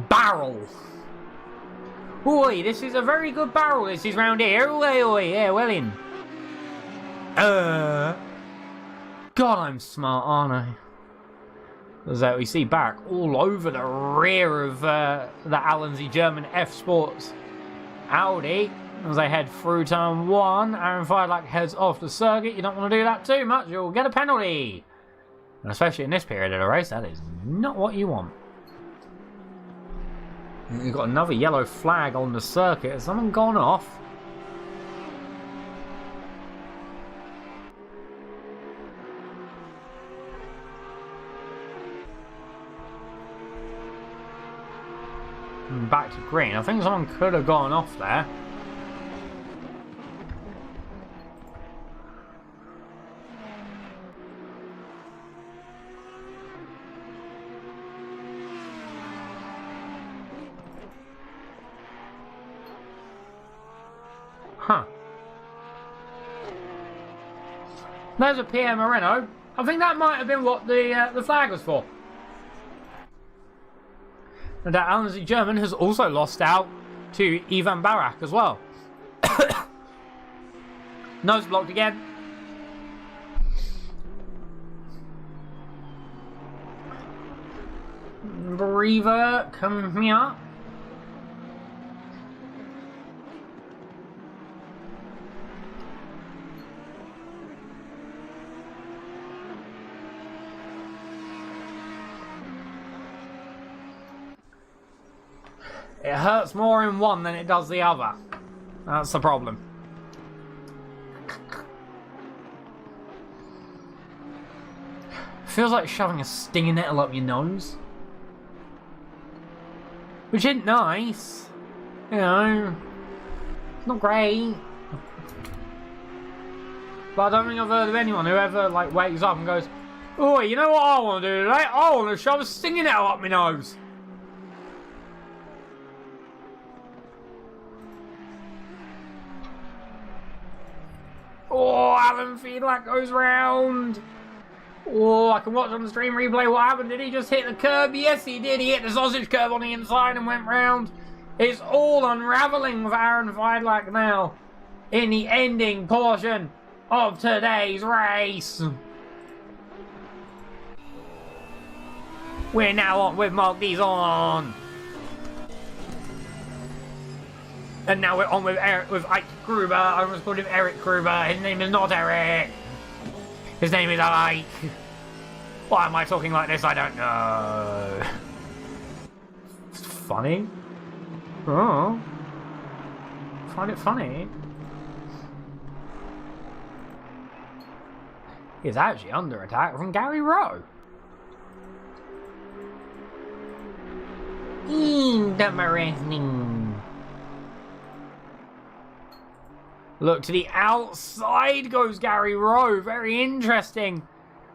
Barrel. Oi, this is a very good barrel. This is round here. Oi, yeah, well in. God, I'm smart, aren't I? As we see back all over the rear of the Allensy German F Sports Audi as they head through turn 1. Aaron Firedlack heads off the circuit. You don't want to do that too much, you'll get a penalty. And especially in this period of the race, that is not what you want. You've got another yellow flag on the circuit. Has someone gone off? Back to green. I think someone could have gone off there. Huh. There's a Pierre Moreno. I think that might have been what the flag was for. And that Allensy German has also lost out to Ivan Barak as well. Nose blocked again. Breather, come here. It hurts more in one than it does the other. That's the problem. Feels like shoving a stinging nettle up your nose. Which isn't nice. You know. It's not great. But I don't think I've heard of anyone who ever like wakes up and goes, oh, you know what I want to do today? I want to shove a stinging nettle up my nose. Oh, Alan Fiedlack goes round. Oh, I can watch on the stream replay what happened. Did he just hit the curb? Yes, he did. He hit the sausage curb on the inside and went round. It's all unravelling with Aaron Fiedlack now in the ending portion of today's race. We're now on with Mark Dizon. And now we're on with Ike Gruber. I almost called him Eric Gruber. His name is not Eric. His name is Ike. Why am I talking like this? I don't know. It's funny. Oh. Find it funny. He's actually under attack from Gary Rowe. Interesting. Look, to the outside goes Gary Rowe. Very interesting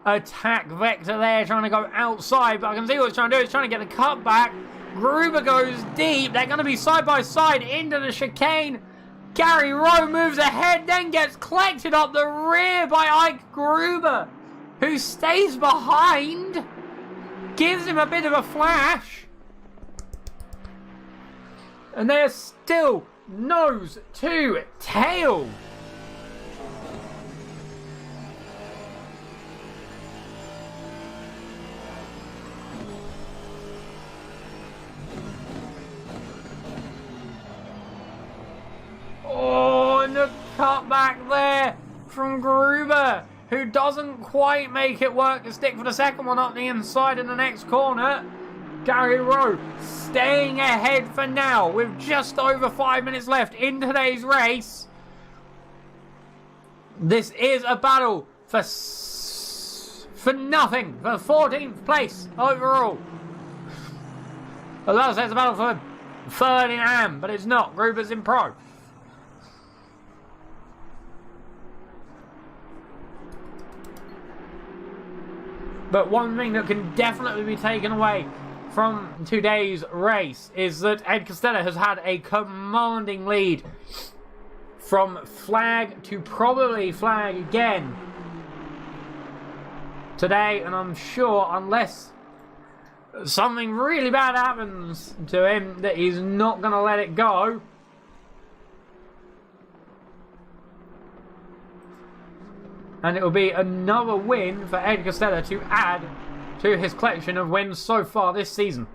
attack vector there, trying to go outside. But I can see what he's trying to do. He's trying to get the cut back. Gruber goes deep. They're going to be side by side into the chicane. Gary Rowe moves ahead, then gets collected up the rear by Ike Gruber, who stays behind, gives him a bit of a flash, and they're still nose to tail. Oh, and the cut back there from Gruber, who doesn't quite make it work to stick for the second one up the inside in the next corner. Gary Rowe staying ahead for now with just over 5 minutes left in today's race. This is a battle for nothing, for 14th place overall. I was about to say it's a battle for third in AM, but it's not. Gruber's in pro. But one thing that can definitely be taken away from today's race is that Ed Costello has had a commanding lead from flag to probably flag again today, and I'm sure unless something really bad happens to him that he's not going to let it go. And it will be another win for Ed Costello to add to his collection of wins so far this season.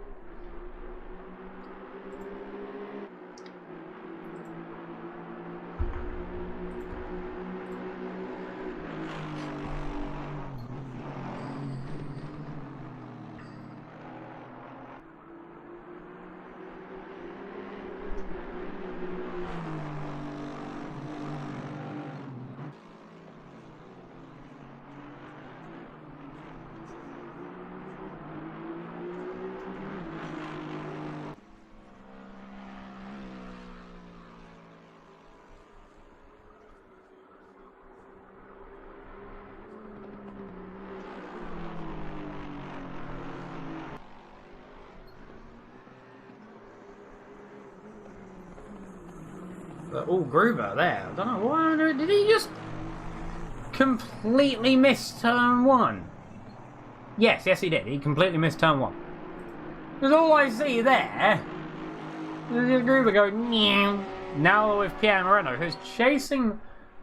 Oh, Gruber there. I don't know why. Did he just completely miss turn one? Yes, he did. He completely missed turn one. Because all I see there is Gruber going, meow. Now with Pierre Moreno, who's chasing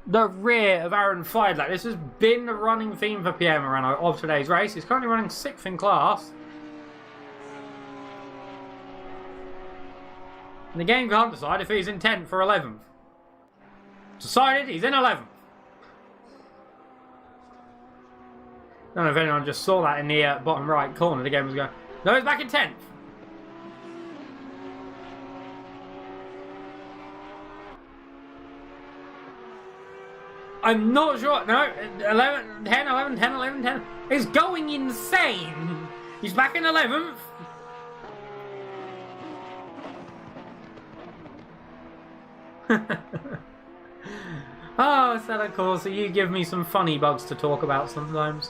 the rear of Aaron Feidler. This has been the running theme for Pierre Moreno of today's race. He's currently running 6th in class. And the game can't decide if he's in 10th or 11th. Decided he's in 11th. I don't know if anyone just saw that in the bottom right corner. The game was going, no, he's back in 10th. I'm not sure. No, 11, 10, 11, 10, 11, 10. He's going insane. He's back in 11th. Oh, Assetto Corsa, you give me some funny bugs to talk about sometimes.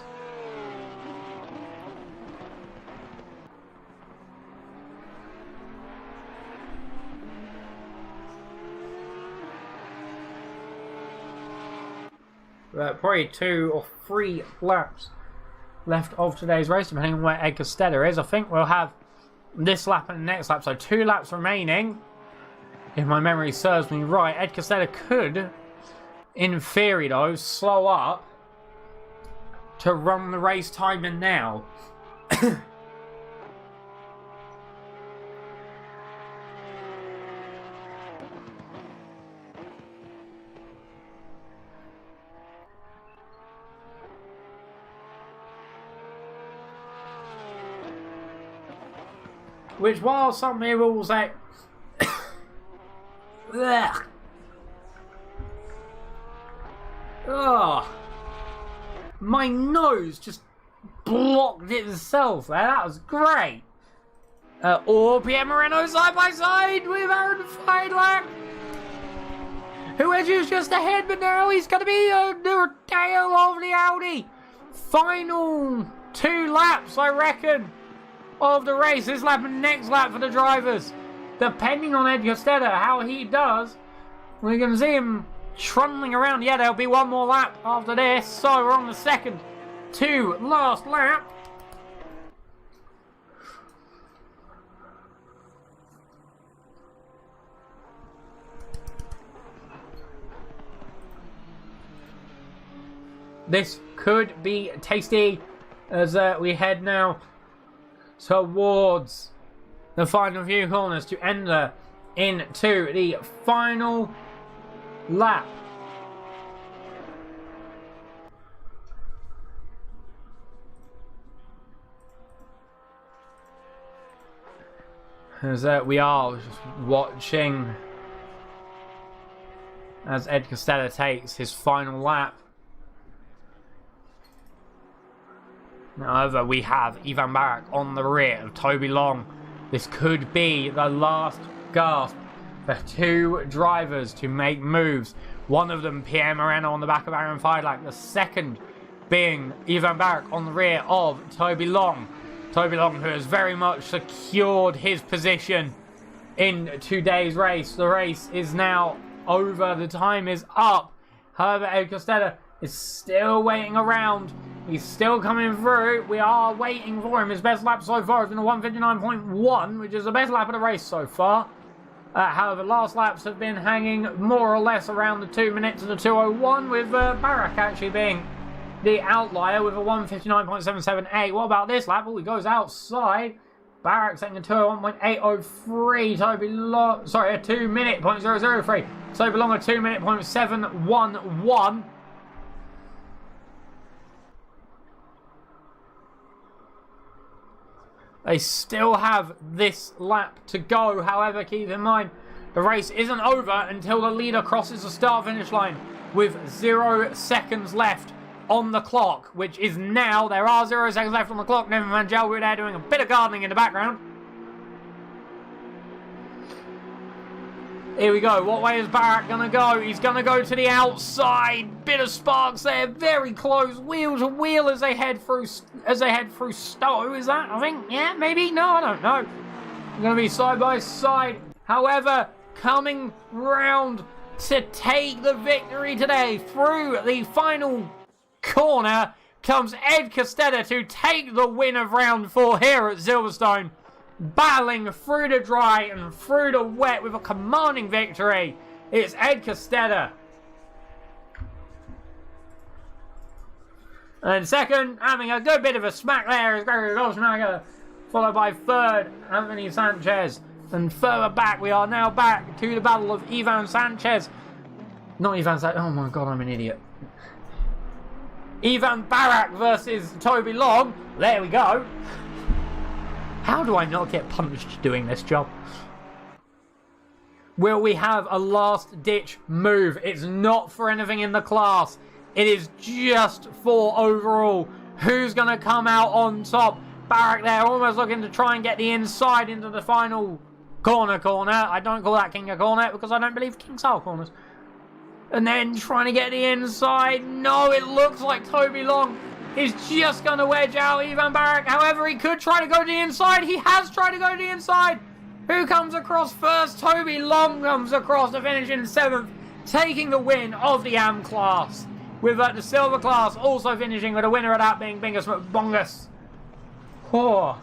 Probably 2 or 3 laps left of today's race, depending on where Ed Costello is. I think we'll have this lap and the next lap, so 2 laps remaining. If my memory serves me right, Ed Costello could, in theory though, slow up to run the race time in now. Which, while some people will say, ugh. Oh, my nose just blocked itself there. That was great. Or Pierre Moreno side by side with Aaron Feidler, who edges just ahead, but now he's going to be the tail of the Audi. Final 2 laps, I reckon, of the race. This lap and next lap for the drivers. Depending on Ed Costello, how he does, We can see him trundling around. Yeah, there'll be one more lap after this. So we're on the second to last lap. This could be tasty as we head now towards the final few corners to enter into the final lap. As we are just watching as Ed Costello takes his final lap. However, we have Ivan Barak on the rear of Toby Long. This could be the last gasp for two drivers to make moves. One of them, Pierre Moreno, on the back of Aaron Fidlak. The second being Ivan Barak on the rear of Toby Long. Toby Long, who has very much secured his position in today's race. The race is now over. The time is up. However, Ed Costello is still waiting around. He's still coming through. We are waiting for him. His best lap so far has been a 1:59.1, which is the best lap of the race so far. However, last laps have been hanging more or less around the 2 minutes and the 2:01, with Barak actually being the outlier with a 1:59.778. What about this lap? Oh, he goes outside. Barak taking a 2:01.803. Toby Long, sorry, a 2 minute .003. Toby Long a 2 minute .711. They still have this lap to go. However, keep in mind, the race isn't over until the leader crosses the start-finish line with 0 seconds left on the clock, which is now. There are 0 seconds left on the clock. Nevin Van Gel, we're there doing a bit of gardening in the background. Here we go. What way is Barak going to go? He's going to go to the outside. Bit of sparks there. Very close. Wheel to wheel as they head through Stowe. Is that? I think. Yeah, maybe. No, I don't know. They're going to be side by side. However, coming round to take the victory today through the final corner comes Ed Costello to take the win of round 4 here at Silverstone. Battling through the dry and through the wet with a commanding victory. It's Ed Costello. And second, having a good bit of a smack there is Gregory Goldsmaker, followed by third, Anthony Sanchez. And further back, we are now back to the battle of Ivan Sanchez. Not Ivan Sanchez. Oh my god, I'm an idiot. Ivan Barak versus Toby Long. There we go. How do I not get punched doing this job? Will we have a last-ditch move? It's not for anything in the class. It is just for overall. Who's going to come out on top? Barak there, almost looking to try and get the inside into the final corner. I don't call that King of Corner because I don't believe Kings are corners. And then trying to get the inside. No, it looks like Toby Long is just going to wedge out Ivan Barak. However, he could try to go to the inside. He has tried to go to the inside. Who comes across first? Toby Long comes across to finish in 7th, taking the win of the AM class. With the silver class also finishing with a winner of that being Bingus McBongus. Oh.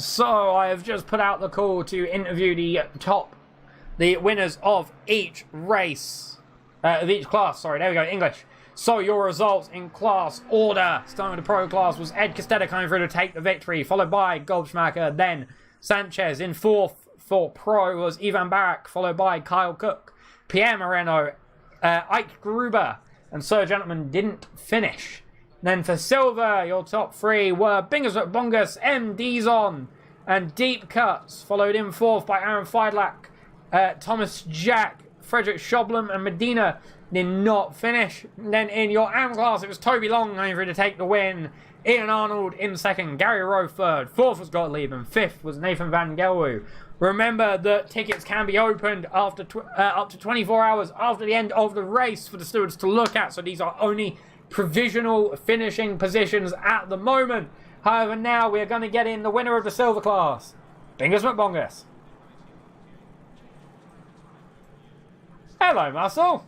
So I have just put out the call to interview the winners of each race, of each class. Sorry, there we go, English. So your results in class order, starting with the pro class, was Ed Costello coming through to take the victory, followed by Goldschmacker, then Sanchez. In 4th for pro was Ivan Barak, followed by Kyle Cook, Pierre Moreno, Ike Gruber, and Sir Gentleman didn't finish. Then for silver, your top 3 were Bingus McBongus, M. Dizon, and Deep Cuts, followed in 4th by Aaron Fidlak, Thomas Jack, Frederick Schoblem, and Medina did not finish. And then in your AM class, it was Toby Long going through to take the win. Ian Arnold in second, Gary Rowe third, fourth was Gottlieb, and fifth was Nathan Van Gelwu. Remember that tickets can be opened after up to 24 hours after the end of the race for the stewards to look at, so these are only provisional finishing positions at the moment. However, now we are going to get in the winner of the silver class, Bingus McBongus. Hello, Muscle.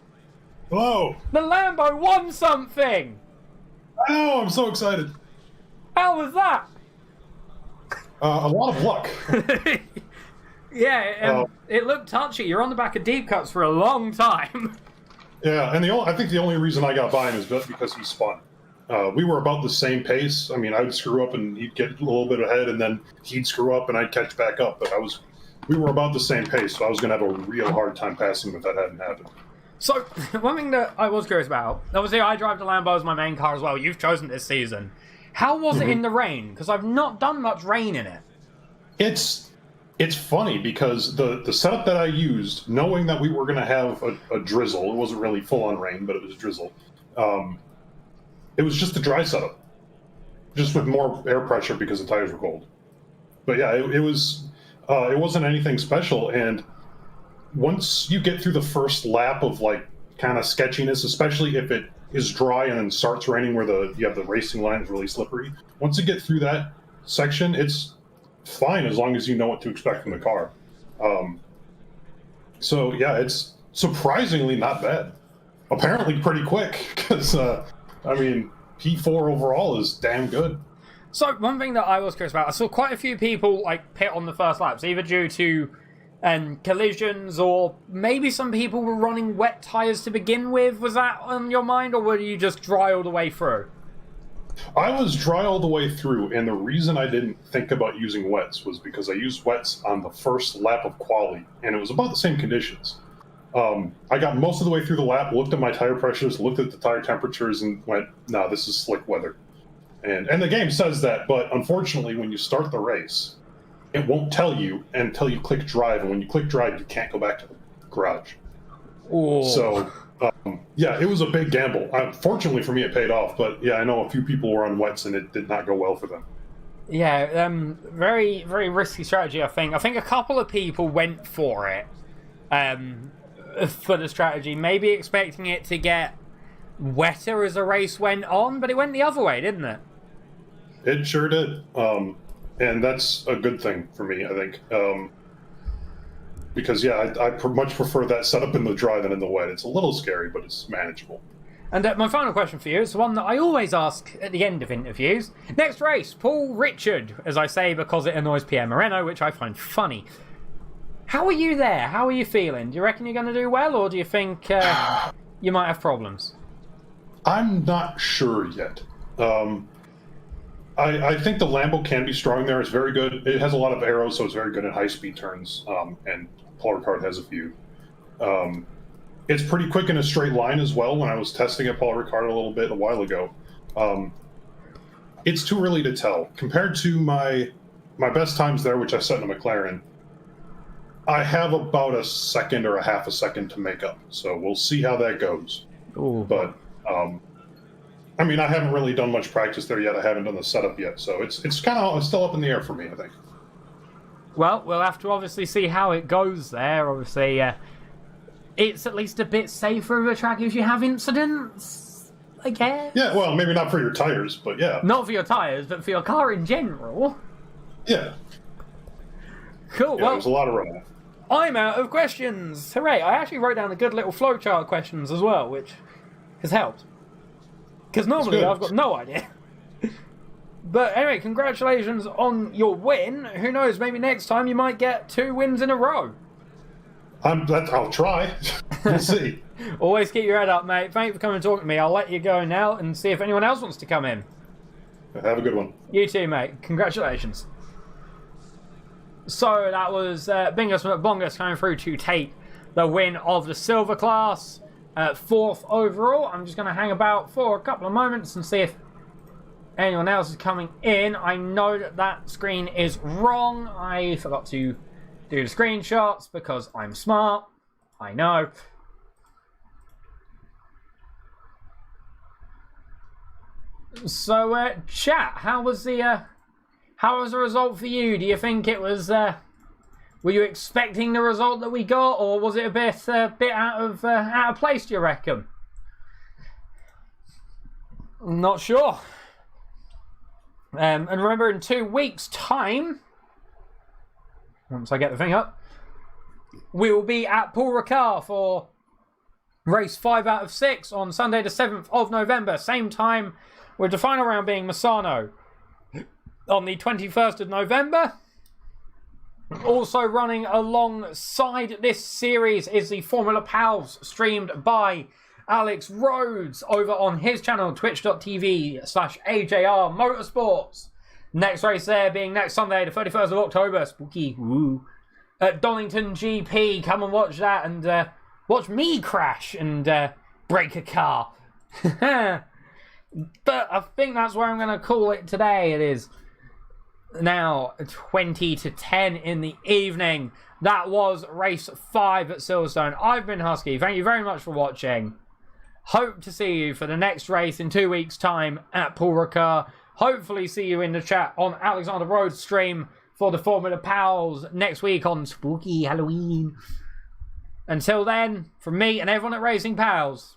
Hello. The Lambo won something. Oh, I'm so excited. How was that? A lot of luck. Yeah, it looked touchy. You're on the back of deep cuts for a long time. Yeah, and I think the only reason I got by him is because he spun. We were about the same pace. I mean, I would screw up and he'd get a little bit ahead, and then he'd screw up and I'd catch back up. But we were about the same pace, so I was going to have a real hard time passing him if that hadn't happened. So, one thing that I was curious about, obviously I drive the Lambo as my main car as well. You've chosen this season. How was it in the rain? Because I've not done much rain in it. It's funny because the setup that I used, knowing that we were going to have a drizzle, it wasn't really full-on rain, but it was a drizzle. It was just a dry setup, just with more air pressure because the tires were cold. But yeah, it wasn't anything special. And once you get through the first lap of like kind of sketchiness, especially if it is dry and then starts raining where you have the racing line is really slippery. Once you get through that section, it's fine as long as you know what to expect from the car. So yeah, it's surprisingly not bad. Apparently pretty quick because I mean P4 overall is damn good. So one thing that I was curious about, I saw quite a few people like pit on the first laps, either due to collisions or maybe some people were running wet tires to begin with. Was that on your mind, or were you just dry all the way through? I was dry all the way through, and the reason I didn't think about using wets was because I used wets on the first lap of quali, and it was about the same conditions. I got most of the way through the lap, looked at my tire pressures, looked at the tire temperatures, and went, "No, this is slick weather." And the game says that, but unfortunately, when you start the race, it won't tell you until you click drive, and when you click drive, you can't go back to the garage. Oh. So, yeah, it was a big gamble. Fortunately for me, it paid off, but yeah, I know a few people were on wets, and it did not go well for them. Yeah, very, very risky strategy, I think. I think a couple of people went for it, for the strategy, maybe expecting it to get wetter as the race went on, but it went the other way, didn't it? It sure did. And that's a good thing for me, I think. Because, yeah, I much prefer that setup in the dry than in the wet. It's a little scary, but it's manageable. And my final question for you is the one that I always ask at the end of interviews. Next race, Paul Richard, as I say because it annoys Pierre Moreno, which I find funny. How are you there? How are you feeling? Do you reckon you're going to do well, or do you think you might have problems? I'm not sure yet. I think the Lambo can be strong there. It's very good. It has a lot of arrows, so it's very good at high-speed turns, and Paul Ricard has a few. It's pretty quick in a straight line as well. When I was testing at Paul Ricard a little bit a while ago, it's too early to tell. Compared to my best times there, which I set in a McLaren, I have about a second or a half a second to make up. So we'll see how that goes. Ooh. But I mean, I haven't really done much practice there yet. I haven't done the setup yet, so it's kind of still up in the air for me, I think. Well, we'll have to obviously see how it goes there. Obviously, it's at least a bit safer of a track if you have incidents, I guess. Yeah, well, maybe not for your tires, but yeah. Not for your tires, but for your car in general. Yeah. Cool. Yeah, well, there's a lot of runoff. I'm out of questions. Hooray! I actually wrote down a good little flowchart questions as well, which has helped. Because normally I've got no idea. But anyway, congratulations on your win. Who knows, maybe next time you might get 2 wins in a row. I'll try. We'll see. Always keep your head up, mate. Thanks for coming and talking to me. I'll let you go now and see if anyone else wants to come in. Have a good one. You too, mate. Congratulations. So that was Bingus McBongus coming through to take the win of the silver class. 4th overall. I'm just going to hang about for a couple of moments and see if anyone else is coming in. I know that screen is wrong. I forgot to do the screenshots because I'm smart. I know. So, chat, how was the result for you? Do you think it was? Were you expecting the result that we got, or was it a bit out of place? Do you reckon? I'm not sure. And remember, in 2 weeks' time, once I get the thing up, we will be at Paul Ricard for race 5 out of 6 on Sunday the 7th of November. Same time, with the final round being Misano on the 21st of November. Also running alongside this series is the Formula Pals, streamed by Alex Rhodes over on his channel, twitch.tv/AJR Motorsports. Next race there being next Sunday, the 31st of October. Spooky. Woo. At Donington GP. Come and watch that and watch me crash and break a car. But I think that's where I'm going to call it today. It is now 20 to 10 in the evening. That was race 5 at Silverstone. I've been Husky. Thank you very much for watching. Hope to see you for the next race in 2 weeks' time at Paul Ricard. Hopefully see you in the chat on Alexander Rhodes' stream for the Formula Pals next week on Spooky Halloween. Until then, from me and everyone at Racing Pals,